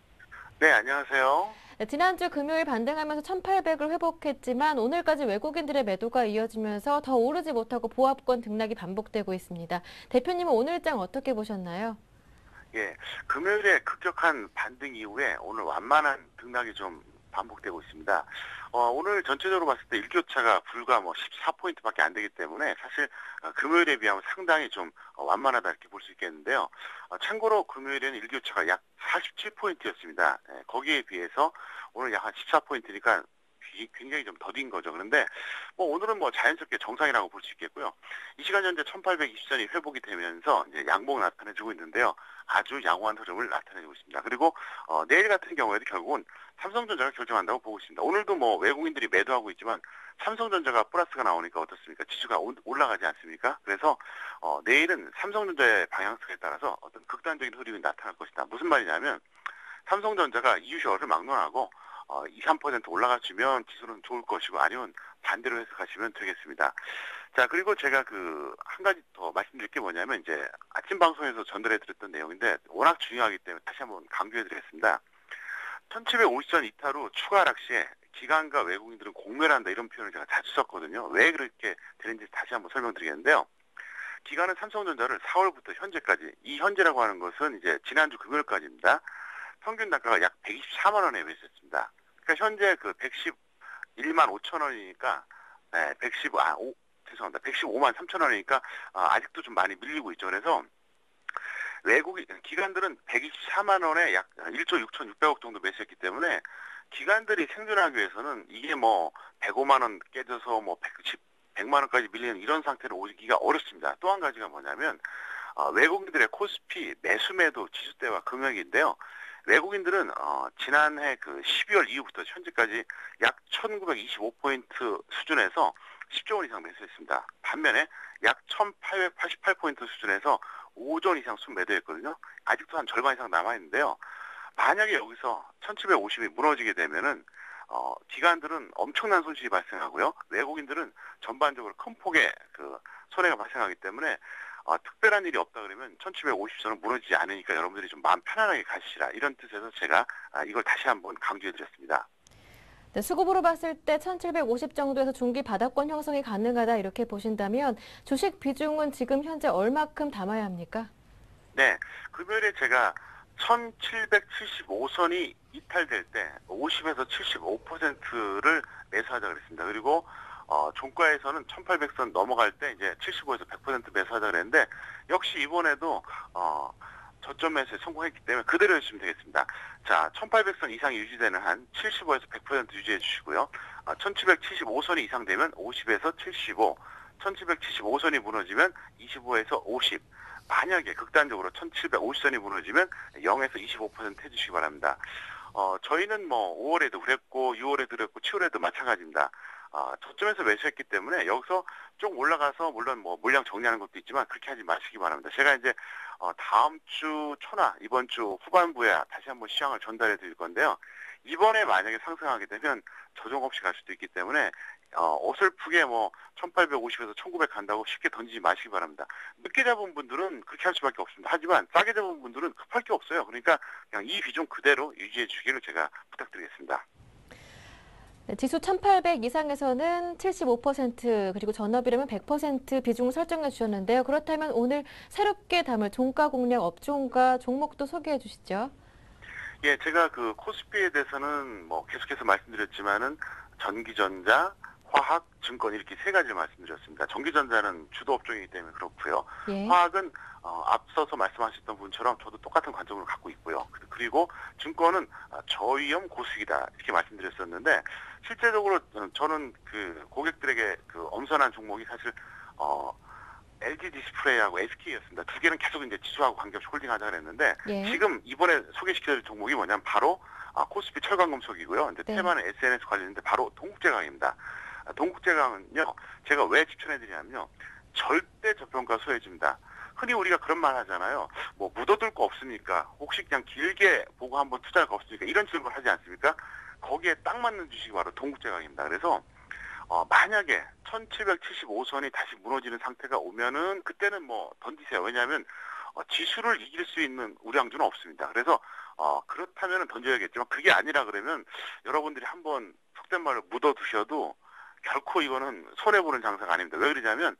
네, 안녕하세요. 지난주 금요일 반등하면서 1800을 회복했지만 오늘까지 외국인들의 매도가 이어지면서 더 오르지 못하고 보합권 등락이 반복되고 있습니다. 대표님은 오늘장 어떻게 보셨나요? 예, 금요일에 급격한 반등 이후에 오늘 완만한 등락이 좀 반복되고 있습니다. 오늘 전체적으로 봤을 때 일교차가 불과 14포인트밖에 안 되기 때문에 사실 금요일에 비하면 상당히 좀 완만하다 이렇게 볼 수 있겠는데요. 참고로 금요일에는 일교차가 약 47포인트였습니다. 거기에 비해서 오늘 약 한 14포인트니까 굉장히 좀 더딘 거죠. 그런데 오늘은 자연스럽게 정상이라고 볼 수 있겠고요. 이 시간 현재 1820선이 회복이 되면서 이제 양봉 나타내주고 있는데요. 아주 양호한 흐름을 나타내고 있습니다. 그리고 내일 같은 경우에도 결국은 삼성전자가 결정한다고 보고 있습니다. 오늘도 외국인들이 매도하고 있지만 삼성전자가 플러스가 나오니까 어떻습니까? 지수가 올라가지 않습니까? 그래서 내일은 삼성전자의 방향성에 따라서 어떤 극단적인 흐름이 나타날 것이다. 무슨 말이냐면 삼성전자가 이유쇼를 막론하고 2, 3% 올라가시면 지수는 좋을 것이고 아니면 반대로 해석하시면 되겠습니다. 자, 그리고 제가 한 가지 더 말씀드릴 게 뭐냐면 이제 아침 방송에서 전달해 드렸던 내용인데 워낙 중요하기 때문에 다시 한번 강조해 드리겠습니다. 1750선 이탈 후 추가 하락 시에 기관과 외국인들은 공멸한다 이런 표현을 제가 자주 썼거든요. 왜 그렇게 되는지 다시 한번 설명드리겠는데요. 기관은 삼성전자를 4월부터 현재까지, 이 현재라고 하는 것은 이제 지난주 금요일까지입니다. 평균 단가가 약 124만 원에 매수했습니다. 그러니까 현재 111만 5천 원이니까 115만 3천 원이니까 아직도 좀 많이 밀리고 있죠. 그래서 기관들은 124만 원에 약 1조 6,600억 정도 매수했기 때문에 기관들이 생존하기 위해서는 이게 105만 원 깨져서 100만 원까지 밀리는 이런 상태로 오기가 어렵습니다. 또 한 가지가 뭐냐면 외국인들의 코스피 매수매도 지수대와 금액인데요. 외국인들은 지난해 12월 이후부터 현재까지 약 1925포인트 수준에서 10조 원 이상 매수했습니다. 반면에 약 1888포인트 수준에서 5조 원 이상 순매도했거든요. 아직도 한 절반 이상 남아있는데요. 만약에 여기서 1750이 무너지게 되면은 기관들은 엄청난 손실이 발생하고요. 외국인들은 전반적으로 큰 폭의 손해가 발생하기 때문에 특별한 일이 없다 그러면 1750선은 무너지지 않으니까 여러분들이 좀 마음 편안하게 가시라 이런 뜻에서 제가 이걸 다시 한번 강조해 드렸습니다. 네, 수급으로 봤을 때 1750 정도에서 중기 바닥권 형성이 가능하다 이렇게 보신다면 주식 비중은 지금 현재 얼마큼 담아야 합니까? 네, 금요일에 제가 1775선이 이탈될 때 50에서 75%를 매수하자 그랬습니다. 그리고 종가에서는 1800선 넘어갈 때 이제 75에서 100% 매수하자 그랬는데 역시 이번에도 저점 매수에 성공했기 때문에 그대로 해주시면 되겠습니다. 자, 1800선 이상이 유지되는 한 75에서 100% 유지해 주시고요. 1775선이 이상 되면 50에서 75, 1775선이 무너지면 25에서 50, 만약에 극단적으로 1750선이 무너지면 0에서 25% 해주시기 바랍니다. 저희는 뭐 5월에도 그랬고 6월에도 그랬고 7월에도 마찬가지입니다. 저점에서 매수했기 때문에 여기서 좀 올라가서 물론 뭐 물량 정리하는 것도 있지만 그렇게 하지 마시기 바랍니다. 제가 이제 다음 주 초나 이번 주 후반부에 다시 한번 시황을 전달해 드릴 건데요. 이번에 만약에 상승하게 되면 조정 없이 갈 수도 있기 때문에 어설프게 뭐 1850에서 1900 간다고 쉽게 던지지 마시기 바랍니다. 늦게 잡은 분들은 그렇게 할 수밖에 없습니다. 하지만 싸게 잡은 분들은 급할 게 없어요. 그러니까 그냥 이 비중 그대로 유지해 주시기를 제가 부탁드리겠습니다. 네, 지수 1800 이상에서는 75% 그리고 전업이라면 100% 비중을 설정해 주셨는데요. 그렇다면 오늘 새롭게 담을 종가 공략 업종과 종목도 소개해 주시죠. 예, 제가 그 코스피에 대해서는 뭐 계속해서 말씀드렸지만은 전기전자, 화학, 증권 이렇게 세 가지를 말씀드렸습니다. 전기전자는 주도 업종이기 때문에 그렇고요. 예. 화학은 앞서서 말씀하셨던 분처럼 저도 똑같은 관점을 갖고 있고요. 그리고 증권은 저위험 고수익이다 이렇게 말씀드렸었는데 실제적으로 저는 그 고객들에게 그 엄선한 종목이 사실 LG 디스플레이하고 SK였습니다. 두 개는 계속 이제 지수하고 관계없이 홀딩하자 그랬는데 예. 지금 이번에 소개시켜드릴 종목이 뭐냐면 바로 코스피 철강금속이고요. 근데 네. 테마는 SNS 관련인데 바로 동국제강입니다. 동국제강은요, 제가 왜 추천해드리냐면요, 절대 저평가 소외집니다. 흔히 우리가 그런 말 하잖아요. 뭐 묻어둘 거 없습니까? 혹시 그냥 길게 보고 한번 투자할 거 없습니까? 이런 질문을 하지 않습니까? 거기에 딱 맞는 주식이 바로 동국제강입니다. 그래서 만약에 1775선이 다시 무너지는 상태가 오면은 그때는 뭐 던지세요. 왜냐하면 지수를 이길 수 있는 우량주는 없습니다. 그래서 그렇다면 던져야겠지만 그게 아니라 그러면 여러분들이 한번 속된 말로 묻어두셔도 결코 이거는 손해보는 장사가 아닙니다. 왜 그러냐면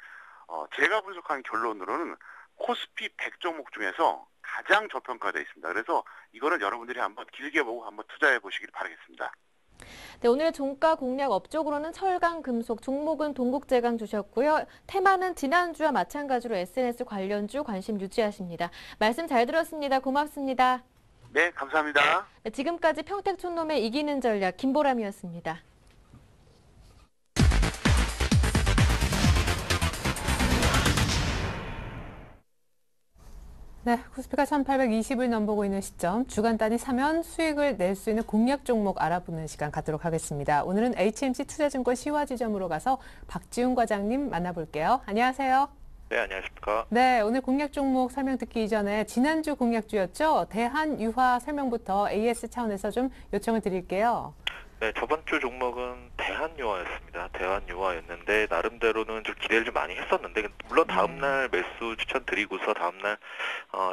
제가 분석한 결론으로는 코스피 100종목 중에서 가장 저평가되어 있습니다. 그래서 이거는 여러분들이 한번 길게 보고 한번 투자해 보시길 바라겠습니다. 네, 오늘 종가 공략 업적으로는 철강, 금속, 종목은 동국제강 주셨고요. 테마는 지난주와 마찬가지로 SNS 관련주 관심 유지하십니다. 말씀 잘 들었습니다. 고맙습니다. 네, 감사합니다. 네, 지금까지 평택촌놈의 이기는 전략 김보람이었습니다. 네, 코스피가 1820을 넘보고 있는 시점, 주간 단위 사면 수익을 낼 수 있는 공략 종목 알아보는 시간 갖도록 하겠습니다. 오늘은 HMC 투자증권 시화지점으로 가서 박지훈 과장님 만나볼게요. 안녕하세요. 네, 안녕하십니까. 네, 오늘 공략 종목 설명 듣기 이전에 지난주 공략주였죠. 대한유화 설명부터 AS 차원에서 좀 요청을 드릴게요. 네, 저번 주 종목은 대한유화였습니다. 대한유화였는데 나름대로는 좀 기대를 좀 많이 했었는데 물론 다음날 매수 추천드리고서 다음날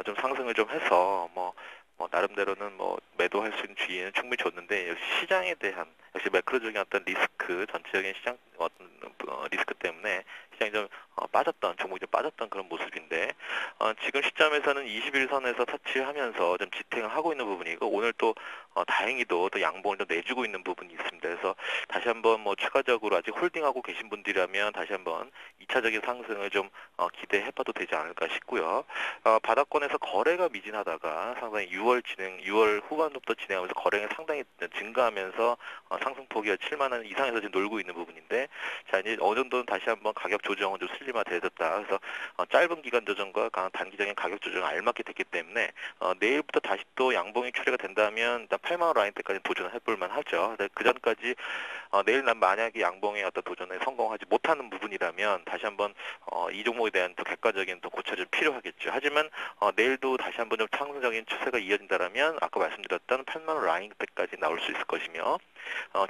좀 상승을 좀 해서 뭐 나름대로는 뭐 매도할 수 있는 주의는 충분히 줬는데 역시 시장에 대한 역시 매크로적인 어떤 리스크 전체적인 시장 어떤 리스크 때문에 시장이 좀 빠졌던 종목이 좀 빠졌던 그런 모습인데 지금 시점에서는 21선에서 터치하면서 좀 지탱을 하고 있는 부분이고 오늘 또 다행히도 또 양봉을 좀 내주고 있는 부분이 있습니다. 그래서 다시 한번 뭐 추가적으로 아직 홀딩하고 계신 분들이라면 다시 한번 2차적인 상승을 좀 기대해봐도 되지 않을까 싶고요. 바닥권에서 거래가 미진하다가 상당히 6월 후반부터 진행하면서 거래가 상당히 증가하면서 상승폭이 7만 원 이상에서 지금 놀고 있는 부분인데 자 이제 어느 정도는 다시 한번 가격 조정은 좀 슬림화되었다. 그래서 짧은 기간 조정과 단기적인 가격 조정을 알맞게 됐기 때문에 내일부터 다시 또 양봉이 처리가 된다면 일단 8만 원 라인 때까지 도전해볼 만하죠. 그 전까지 내일 난 만약에 양봉의 어떤 도전에 성공하지 못하는 부분이라면 다시 한번 이 종목에 대한 또 객관적인 또 고찰이 좀 필요하겠죠. 하지만 내일도 다시 한번 좀 상승적인 추세가 이어진다라면 아까 말씀드렸던 8만 원 라인 때까지 나올 수 있을 것이며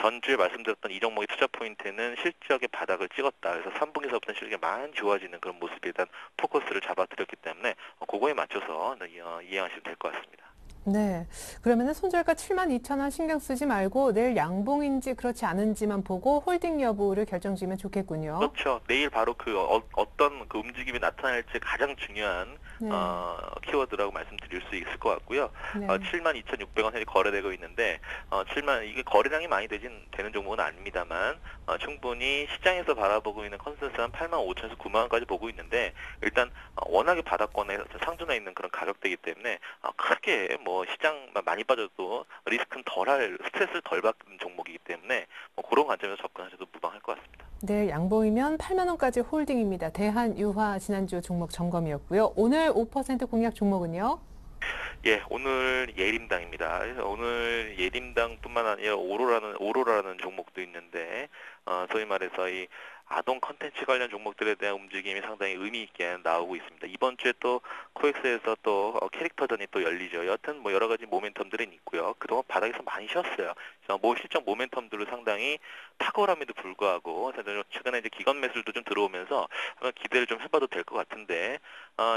전주에 말씀드렸던 이 종목의 투자 포인트는 실적의 바닥을 찍었다. 그래서 3분기서부터 실적이 많이 좋아지는 그런 모습에 대한 포커스를 잡아드렸기 때문에 그거에 맞춰서 이해하시면 될 것 같습니다. 네, 그러면 손절가 72,000원 신경 쓰지 말고 내일 양봉인지 그렇지 않은지만 보고 홀딩 여부를 결정지으면 좋겠군요. 그렇죠. 내일 바로 그 어떤 그 움직임이 나타날지 가장 중요한 네. 키워드라고 말씀드릴 수 있을 것 같고요. 네. 72,600원 현재 거래되고 있는데 이게 거래량이 많이 되는 종목은 아닙니다만 충분히 시장에서 바라보고 있는 컨센서스 한 85,000에서 9만원까지 보고 있는데 일단 워낙에 바닥권에 상존해 있는 그런 가격대이기 때문에 크게 뭐 시장만 많이 빠져도 리스크는 덜할 스트레스를 덜 받는 종목이기 때문에 그런 관점에서 접근하셔도 무방할 것 같습니다. 네, 양봉이면 8만 원까지 홀딩입니다. 대한유화 지난주 종목 점검이었고요. 오늘 5% 공략 종목은요? 예, 오늘 예림당입니다. 그래서 오늘 예림당뿐만 아니라 오로라라는 종목도 있는데 소위 말해서 이 아동 컨텐츠 관련 종목들에 대한 움직임이 상당히 의미 있게 나오고 있습니다. 이번 주에 또 코엑스에서 또 캐릭터전이 또 열리죠. 여하튼 뭐 여러 가지 모멘텀들은 있고요. 그동안 바닥에서 많이 쉬었어요. 실적 모멘텀들을 상당히 탁월함에도 불구하고 최근에 이제 기관 매수도 좀 들어오면서 한번 기대를 좀 해봐도 될 것 같은데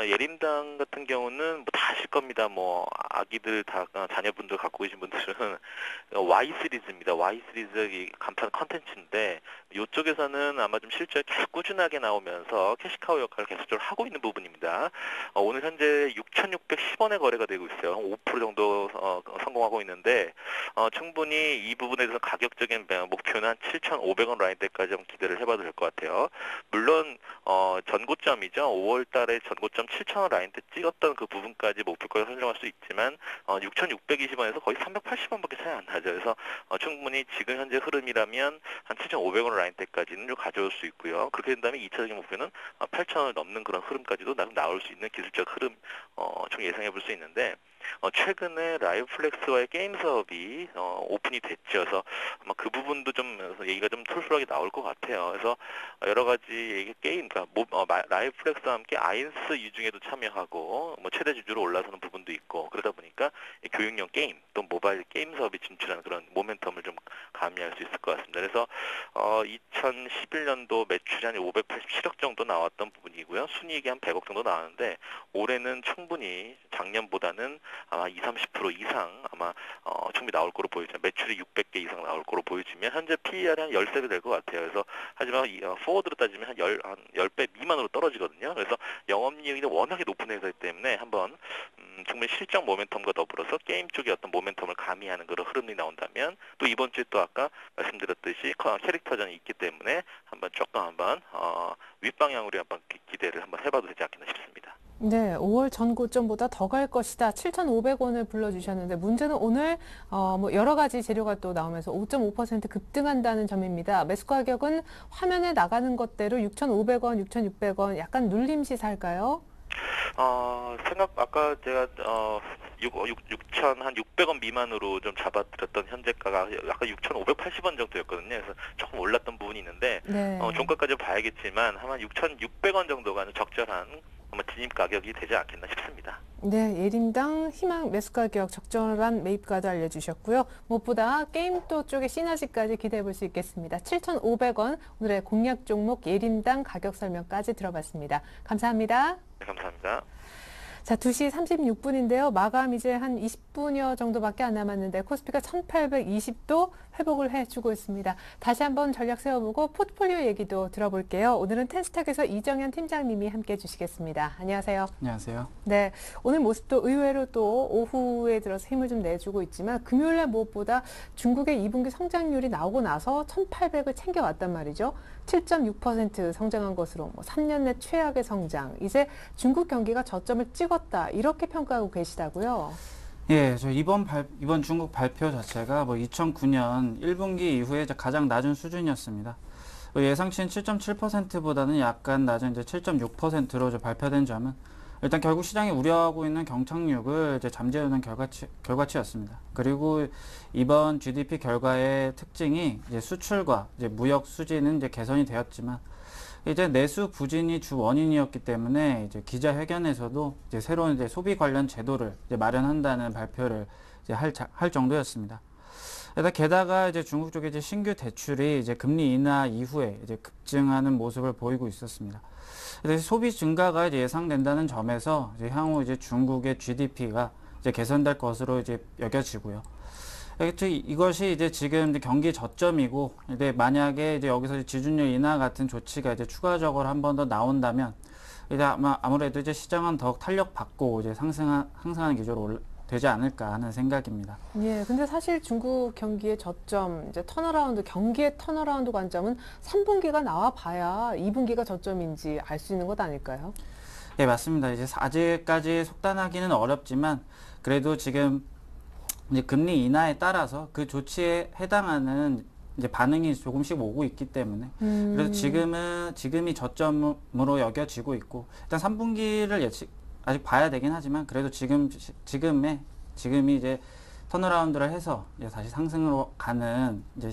예림당 같은 경우는 뭐 다 아실 겁니다. 뭐 아기들 다 자녀분들 갖고 계신 분들은 Y 시리즈입니다. Y 시리즈 이 간판 컨텐츠인데 이쪽에서는 아마 좀 실적이 계속 꾸준하게 나오면서 캐시카우 역할을 계속적으로 하고 있는 부분입니다. 오늘 현재 6,610원에 거래가 되고 있어요. 5% 정도 성공하고 있는데 충분히 이 부분에 대해서 가격적인 목표는 한 7,500원 라인대까지 좀 기대를 해봐도 될 것 같아요. 물론 전고점이죠. 5월달에 전고점 7,000원 라인대 찍었던 그 부분까지 목표가를 설정할 수 있지만 6,620원에서 거의 380원밖에 차이 안 나죠. 그래서 충분히 지금 현재 흐름이라면 한 7,500원 라인대까지는 좀 가져올 수 있고요. 그렇게 된다면 2차적인 목표는 8,000원을 넘는 그런 흐름까지도 나올 수 있는 기술적 흐름 좀 예상해 볼 수 있는데 최근에 라이브플렉스와의 게임 사업이 오픈이 됐죠. 그래서 아마 그 부분도 좀 얘기가 좀 툴툴하게 나올 것 같아요. 그래서 여러 가지 게임, 그러니까 라이브플렉스와 함께 아인스 유중에도 참여하고 뭐 최대 주주로 올라서는 부분도 있고 그러다 보니까 교육용 게임 또 모바일 게임 사업이 진출하는 그런 모멘텀을 좀 가미할 수 있을 것 같습니다. 그래서 2011년도 매출이 한 587억 정도 나왔던 부분이고요. 순이익이 한 100억 정도 나왔는데 올해는 충분히 작년보다는 아마 20-30% 이상 아마 충분히 나올 거로 보여지면 매출이 600개 이상 나올 거로 보여지면 현재 PER이 한 13배 될 것 같아요. 그래서 하지만 포워드로 따지면 한 10배 미만으로 떨어지거든요. 그래서 영업이익이 워낙에 높은 회사이기 때문에 한번 충분히 실적 모멘텀과 더불어서 게임 쪽의 어떤 모멘텀을 가미하는 그런 흐름이 나온다면 또 이번 주에 또 아까 말씀드렸듯이 캐릭터전이 있기 때문에 한번 윗방향으로 한번 기대를 한번 해봐도 되지 않겠나 싶습니다. 네, 5월 전 고점보다 더 갈 것이다. 7,500원을 불러주셨는데 문제는 오늘 뭐 여러 가지 재료가 또 나오면서 5.5% 급등한다는 점입니다. 매수 가격은 화면에 나가는 것대로 6,500원, 6,600원 약간 눌림시살까요? 아까 제가 6,600원 미만으로 좀 잡아드렸던 현재가가 약간 6,580원 정도였거든요. 그래서 조금 올랐던 부분이 있는데 네. 종가까지 봐야겠지만 아마 6,600원 정도가 적절한 진입 가격이 되지 않겠나 싶습니다. 네, 예림당 희망 매수 가격 적절한 매입가도 알려주셨고요. 무엇보다 게임도 쪽의 시너지까지 기대해 볼 수 있겠습니다. 7,500원 오늘의 공략 종목 예림당 가격 설명까지 들어봤습니다. 감사합니다. 네, 감사합니다. 자, 2시 36분인데요. 마감 이제 한 20분여 정도밖에 안 남았는데 코스피가 1820도 회복을 해주고 있습니다. 다시 한번 전략 세워보고 포트폴리오 얘기도 들어볼게요. 오늘은 텐스탁에서 이정현 팀장님이 함께 해주시겠습니다. 안녕하세요. 안녕하세요. 네, 오늘 모습도 의외로 또 오후에 들어서 힘을 좀 내주고 있지만 금요일날 무엇보다 중국의 2분기 성장률이 나오고 나서 1,800을 챙겨왔단 말이죠. 7.6% 성장한 것으로 3년 내 최악의 성장. 이제 중국 경기가 저점을 찍었다. 이렇게 평가하고 계시다고요? 예, 이번 중국 발표 자체가 2009년 1분기 이후에 가장 낮은 수준이었습니다. 예상치인 7.7%보다는 약간 낮은 7.6%로 발표된 점은 일단 결국 시장이 우려하고 있는 경착륙을 잠재우는 결과치였습니다. 그리고 이번 GDP 결과의 특징이 수출과 무역 수지는 개선이 되었지만 내수 부진이 주 원인이었기 때문에 기자회견에서도 새로운 소비 관련 제도를 마련한다는 발표를 할 정도였습니다. 게다가 중국 쪽의 신규 대출이 금리 인하 이후에 급증하는 모습을 보이고 있었습니다. 소비 증가가 예상된다는 점에서 향후 중국의 GDP가 개선될 것으로 여겨지고요. 이것이 지금 경기 저점이고 만약에 여기서 지준율 인하 같은 조치가 추가적으로 한 번 더 나온다면 이제 아무래도 이제 시장은 더욱 탄력받고 이제 상승하는 기조로 되지 않을까 하는 생각입니다. 예, 근데 사실 중국 경기의 저점, 이제 턴어라운드, 경기의 턴어라운드 관점은 3분기가 나와 봐야 2분기가 저점인지 알 수 있는 것 아닐까요? 예, 맞습니다. 이제 아직까지 속단하기는 어렵지만 그래도 지금 이제 금리 인하에 따라서 그 조치에 해당하는 이제 반응이 조금씩 오고 있기 때문에 그래서 지금이 저점으로 여겨지고 있고 일단 3분기를 아직 봐야 되긴 하지만 그래도 지금이 이제 턴어라운드를 해서 이제 다시 상승으로 가는 이제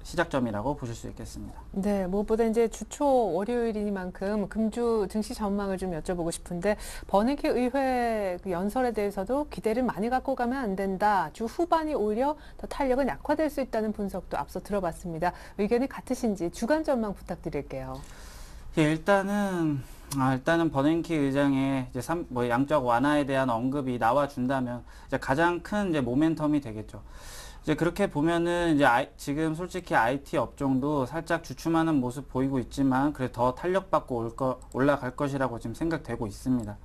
시작점이라고 보실 수 있겠습니다. 네, 무엇보다 이제 주초 월요일이니만큼 금주 증시 전망을 좀 여쭤보고 싶은데 버냉키 의회 그 연설에 대해서도 기대를 많이 갖고 가면 안 된다. 주 후반이 오히려 더 탄력은 약화될 수 있다는 분석도 앞서 들어봤습니다. 의견이 같으신지 주간 전망 부탁드릴게요. 예, 일단은 버냉키 의장의 이제 양적 완화에 대한 언급이 나와준다면 이제 가장 큰 이제 모멘텀이 되겠죠. 이제 그렇게 보면은 이제 지금 솔직히 IT 업종도 살짝 주춤하는 모습 보이고 있지만 그래 더 탄력받고 올라갈 것이라고 지금 생각되고 있습니다.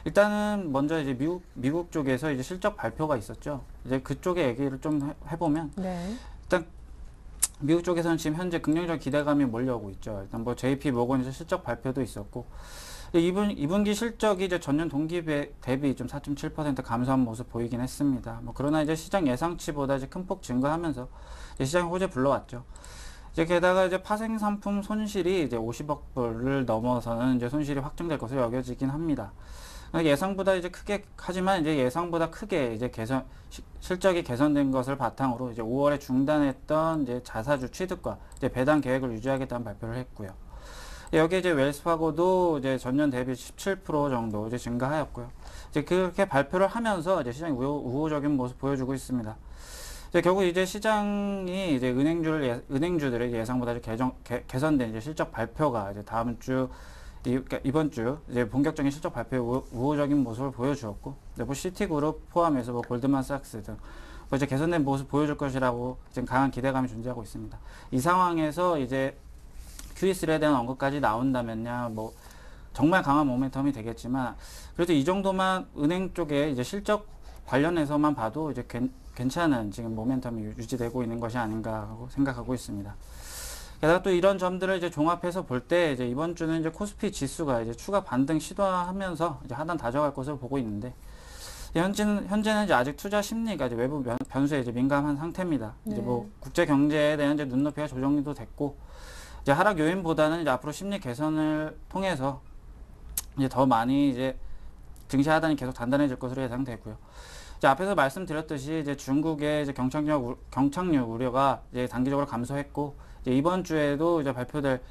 일단은 먼저 이제 미국 쪽에서 이제 실적 발표가 있었죠. 이제 그쪽의 얘기를 좀 해보면 네. 일단 미국 쪽에서는 지금 현재 긍정적 기대감이 몰려오고 있죠. 일단 뭐 JP 모건에서 실적 발표도 있었고 2분기 실적이 이제 전년 동기 대비 좀 4.7% 감소한 모습 보이긴 했습니다. 뭐 그러나 이제 시장 예상치보다 이제 큰 폭 증가하면서 이제 시장이 호재 불러왔죠. 이제 게다가 이제 파생 상품 손실이 이제 50억 불을 넘어서는 이제 손실이 확정될 것으로 여겨지긴 합니다. 예상보다 이제 하지만 이제 예상보다 크게 이제 실적이 개선된 것을 바탕으로 이제 5월에 중단했던 이제 자사주 취득과 이제 배당 계획을 유지하겠다는 발표를 했고요. 여기에 이제 웰스파고도 이제 전년 대비 17% 정도 이제 증가하였고요. 이제 그렇게 발표를 하면서 이제 시장이 우호적인 모습 보여주고 있습니다. 이제 결국 이제 시장이 이제 은행주들의 예상보다 개선된 이제 실적 발표가 이제 이번 주 이제 본격적인 실적 발표에 우호적인 모습을 보여주었고, 뭐 시티그룹 포함해서 뭐 골드만삭스 등 뭐 이제 개선된 모습 보여줄 것이라고 지금 강한 기대감이 존재하고 있습니다. 이 상황에서 이제 QE3에 대한 언급까지 나온다면야 뭐 정말 강한 모멘텀이 되겠지만 그래도 이 정도만 은행 쪽에 이제 실적 관련해서만 봐도 이제 괜찮은 지금 모멘텀이 유지되고 있는 것이 아닌가 하고 생각하고 있습니다. 게다가 또 이런 점들을 이제 종합해서 볼 때 이제 이번 주는 이제 코스피 지수가 이제 추가 반등 시도하면서 이제 하단 다져갈 것으로 보고 있는데 현재는 이제 아직 투자 심리가 이제 외부 변수에 이제 민감한 상태입니다. 네. 이제 뭐 국제 경제에 대한 이제 눈높이가 조정도 됐고 이제 하락 요인보다는 이제 앞으로 심리 개선을 통해서 이제 더 많이 이제 증시 하단이 계속 단단해질 것으로 예상되고요. 이제 앞에서 말씀드렸듯이 이제 중국의 이제 경착륙 우려가 이제 단기적으로 감소했고 이제 이번 주에도 이제 발표될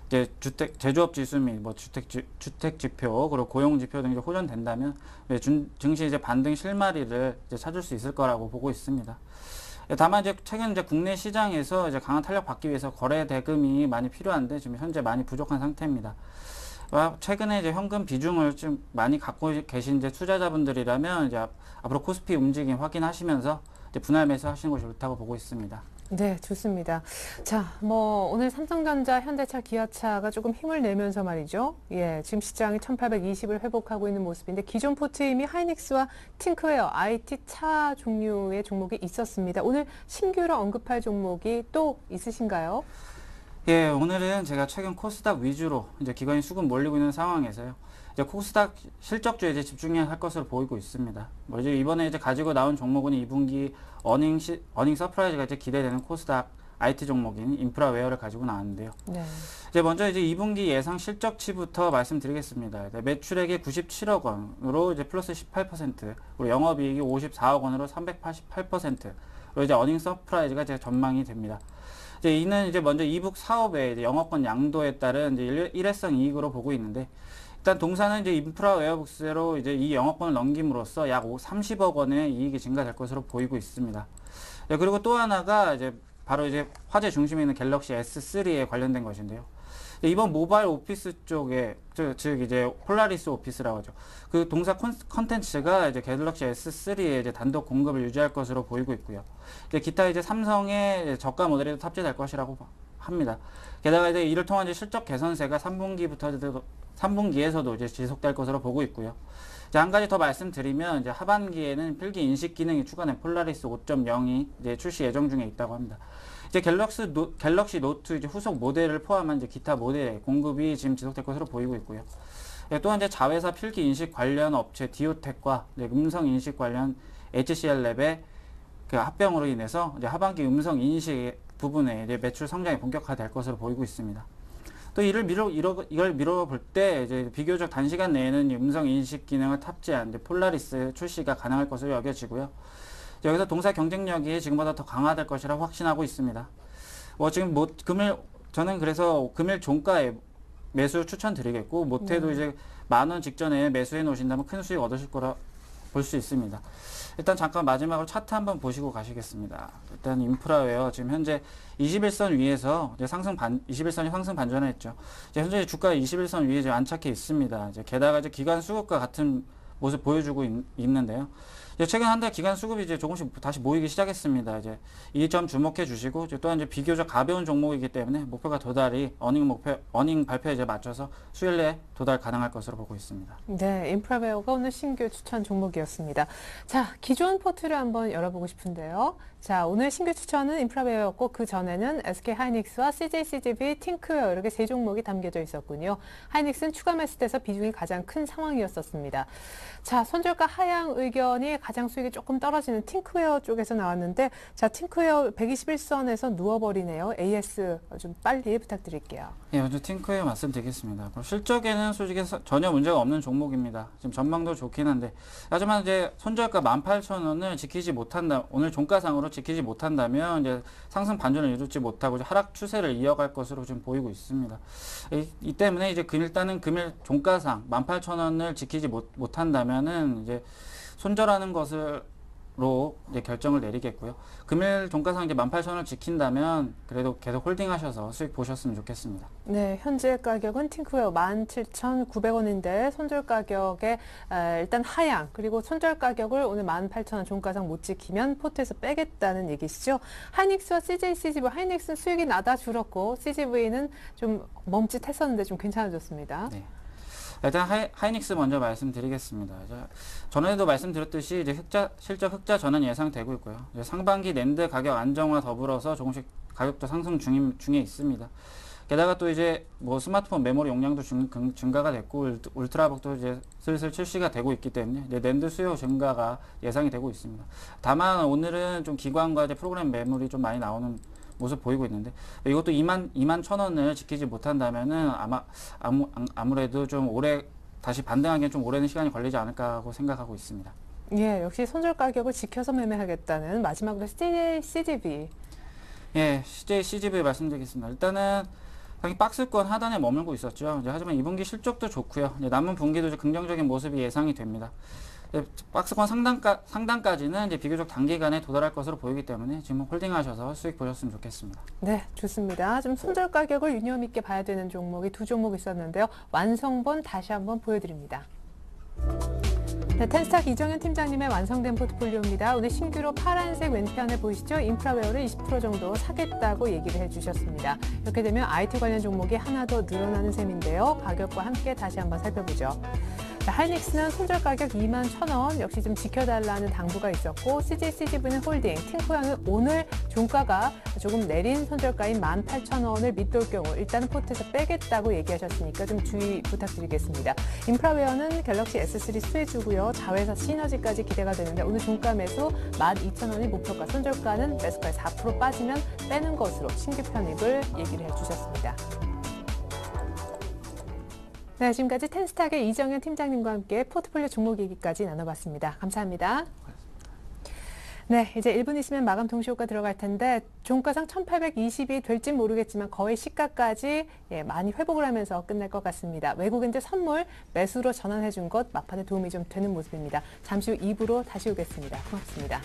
이제 제조업 지수 및 뭐 주택 지표 그리고 고용 지표 등이 호전된다면 증시 이제 반등 실마리를 이제 찾을 수 있을 거라고 보고 있습니다. 다만 이제 최근 이제 국내 시장에서 이제 강한 탄력 받기 위해서 거래 대금이 많이 필요한데 지금 현재 많이 부족한 상태입니다. 최근에 이제 현금 비중을 좀 많이 갖고 계신 이제 투자자분들이라면 이제 앞으로 코스피 움직임 확인하시면서 이제 분할 매수하시는 것이 좋다고 보고 있습니다. 네, 좋습니다. 자, 뭐 오늘 삼성전자, 현대차, 기아차가 조금 힘을 내면서 말이죠. 예, 지금 시장이 1820을 회복하고 있는 모습인데 기존 포트에 이미 하이닉스와 팅크웨어, IT 차 종류의 종목이 있었습니다. 오늘 신규로 언급할 종목이 또 있으신가요? 예, 오늘은 제가 최근 코스닥 위주로 이제 기관이 수급 몰리고 있는 상황에서요. 이제 코스닥 실적주에 이제 집중해야 할 것으로 보이고 있습니다. 뭐 이제 이번에 이제 가지고 나온 종목은 2분기 어닝 서프라이즈가 이제 기대되는 코스닥 IT 종목인 인프라웨어를 가지고 나왔는데요. 네. 이제 먼저 이제 2분기 예상 실적치부터 말씀드리겠습니다. 매출액이 97억 원으로 이제 플러스 18%, 그리고 영업이익이 54억 원으로 388%로 이제 어닝 서프라이즈가 이제 전망이 됩니다. 이제 이는 이제 먼저 이북 사업의 이제 영업권 양도에 따른 이제 일회성 이익으로 보고 있는데, 일단 동사는 이제 인프라 웨어북스로 이제 이 영업권을 넘김으로써 약 30억 원의 이익이 증가될 것으로 보이고 있습니다. 그리고 또 하나가 이제 바로 이제 화제 중심에 있는 갤럭시 S3에 관련된 것인데요. 이번 모바일 오피스 쪽에 즉 이제 폴라리스 오피스라고 하죠. 그 동사 컨텐츠가 이제 갤럭시 S3에 이제 단독 공급을 유지할 것으로 보이고 있고요. 이제 기타 이제 삼성의 저가 모델에도 탑재될 것이라고 합니다. 게다가 이제 이를 통한 이제 실적 개선세가 3분기부터 3분기에서도 이제 지속될 것으로 보고 있고요. 이제 한 가지 더 말씀드리면 이제 하반기에는 필기 인식 기능이 추가된 폴라리스 5.0이 이제 출시 예정 중에 있다고 합니다. 이제 갤럭시 노트 이제 후속 모델을 포함한 이제 기타 모델의 공급이 지금 지속될 것으로 보이고 있고요. 또한 이제 자회사 필기 인식 관련 업체 디오텍과 음성 인식 관련 HCL랩의 그 합병으로 인해서 이제 하반기 음성 인식 부분에 이제 매출 성장이 본격화될 것으로 보이고 있습니다. 또 이걸 미뤄볼 때 이제 비교적 단시간 내에는 음성 인식 기능을 탑재한 이제 폴라리스 출시가 가능할 것으로 여겨지고요. 여기서 동사 경쟁력이 지금보다 더 강화될 것이라고 확신하고 있습니다. 지금 저는 그래서 금일 종가에 매수 추천드리겠고, 못해도 이제 10,000원 직전에 매수해 놓으신다면 큰 수익 얻으실 거라 볼 수 있습니다. 일단 잠깐 마지막으로 차트 한번 보시고 가시겠습니다. 일단 인프라웨어 지금 현재 21선 위에서 이제 21선이 상승 반전을 했죠. 이제 현재 주가 21선 위에 이제 안착해 있습니다. 이제 게다가 이제 기관 수급과 같은 모습 보여주고 있는데요. 이제 최근 한 달 기간 수급이 이제 조금씩 다시 모이기 시작했습니다. 이제 이 점 주목해 주시고, 또한 이제 비교적 가벼운 종목이기 때문에 목표가 도달이 어닝 발표에 이제 맞춰서 수요일 내에 도달 가능할 것으로 보고 있습니다. 네, 인프라웨어가 오늘 신규 추천 종목이었습니다. 자, 기존 포트를 한번 열어보고 싶은데요. 자, 오늘 신규 추천은 인프라웨어였고, 그 전에는 SK하이닉스와 CJCGV, 팅크웨어 이렇게 세 종목이 담겨져 있었군요. 하이닉스는 추가 매수돼서 비중이 가장 큰 상황이었었습니다. 자, 손절가 하향 의견이 가장 수익이 조금 떨어지는 팅크웨어 쪽에서 나왔는데, 자, 팅크웨어 121선에서 누워버리네요. AS 좀 빨리 부탁드릴게요. 예, 먼저 팅크웨어 말씀드리겠습니다. 실적에는 솔직히 전혀 문제가 없는 종목입니다. 지금 전망도 좋긴 한데, 하지만 이제 손절가 18,000원을 지키지 못한다, 오늘 종가상으로 지키지 못한다면 이제 상승 반전을 이루지 못하고 이제 하락 추세를 이어갈 것으로 좀 보이고 있습니다. 이 때문에 이제 일단은 금일 종가상 18,000원을 지키지 못한다면은 이제 손절하는 것으로 이제 결정을 내리겠고요. 금일 종가상 이제 18,000원을 지킨다면 그래도 계속 홀딩하셔서 수익 보셨으면 좋겠습니다. 네, 현재 가격은 팅크웨어 17,900원인데 손절 가격에 일단 하향, 그리고 손절 가격을 오늘 18,000원 종가상 못 지키면 포트에서 빼겠다는 얘기시죠. 하이닉스와 CJCGV, 하이닉스는 수익이 나다 줄었고 CGV는 좀 멈칫했었는데 좀 괜찮아졌습니다. 네. 일단 하이닉스 먼저 말씀드리겠습니다. 전에도 말씀드렸듯이 이제 실적 흑자 전환 예상되고 있고요. 이제 상반기 낸드 가격 안정화 더불어서 조금씩 가격도 상승 중에 있습니다. 게다가 또 이제 스마트폰 메모리 용량도 증가가 됐고, 울트라북도 이제 슬슬 출시가 되고 있기 때문에 이제 낸드 수요 증가가 예상이 되고 있습니다. 다만 오늘은 좀 기관과 이제 프로그램 메모리 좀 많이 나오는 모습 보이고 있는데, 이것도 21,000원을 지키지 못한다면은 아무래도 좀 다시 반등하기엔 좀 오랜 시간이 걸리지 않을까 하고 생각하고 있습니다. 예, 역시 손절 가격을 지켜서 매매하겠다는. 마지막으로 CJCGV. 예, CJCGV 말씀드리겠습니다. 일단은 당연히 박스권 하단에 머물고 있었죠. 하지만 2분기 실적도 좋고요. 남은 분기도 이제 긍정적인 모습이 예상이 됩니다. 박스권 상단까지는 이제 비교적 단기간에 도달할 것으로 보이기 때문에 지금 홀딩하셔서 수익 보셨으면 좋겠습니다. 네, 좋습니다. 좀 손절 가격을 유념 있게 봐야 되는 종목이 두 종목 있었는데요. 완성본 다시 한번 보여드립니다. 네, 텐스탁 이정현 팀장님의 완성된 포트폴리오입니다. 오늘 신규로 파란색 왼편에 보이시죠? 인프라웨어를 20% 정도 사겠다고 얘기를 해주셨습니다. 이렇게 되면 IT 관련 종목이 하나 더 늘어나는 셈인데요. 가격과 함께 다시 한번 살펴보죠. 하이닉스는 손절 가격 21,000원 역시 좀 지켜달라는 당부가 있었고, CJCGV는 홀딩, 팅크웨어는 오늘 종가가 조금 내린 손절가인 18,000원을 밑돌 경우 일단은 포트에서 빼겠다고 얘기하셨으니까 좀 주의 부탁드리겠습니다. 인프라웨어는 갤럭시 S3 수혜주고요. 자회사 시너지까지 기대가 되는데 오늘 종가 매수 12,000원이 목표가, 손절가는 매수가에 4% 빠지면 빼는 것으로 신규 편입을 얘기를 해주셨습니다. 네, 지금까지 텐스탁의 이정현 팀장님과 함께 포트폴리오 종목 얘기까지 나눠봤습니다. 감사합니다. 네, 이제 1분 있으면 마감 동시효과 들어갈 텐데 종가상 1820이 될지 모르겠지만 거의 시가까지 많이 회복을 하면서 끝날 것 같습니다. 외국인들 선물 매수로 전환해 준 것 막판에 도움이 좀 되는 모습입니다. 잠시 후 2부로 다시 오겠습니다. 고맙습니다.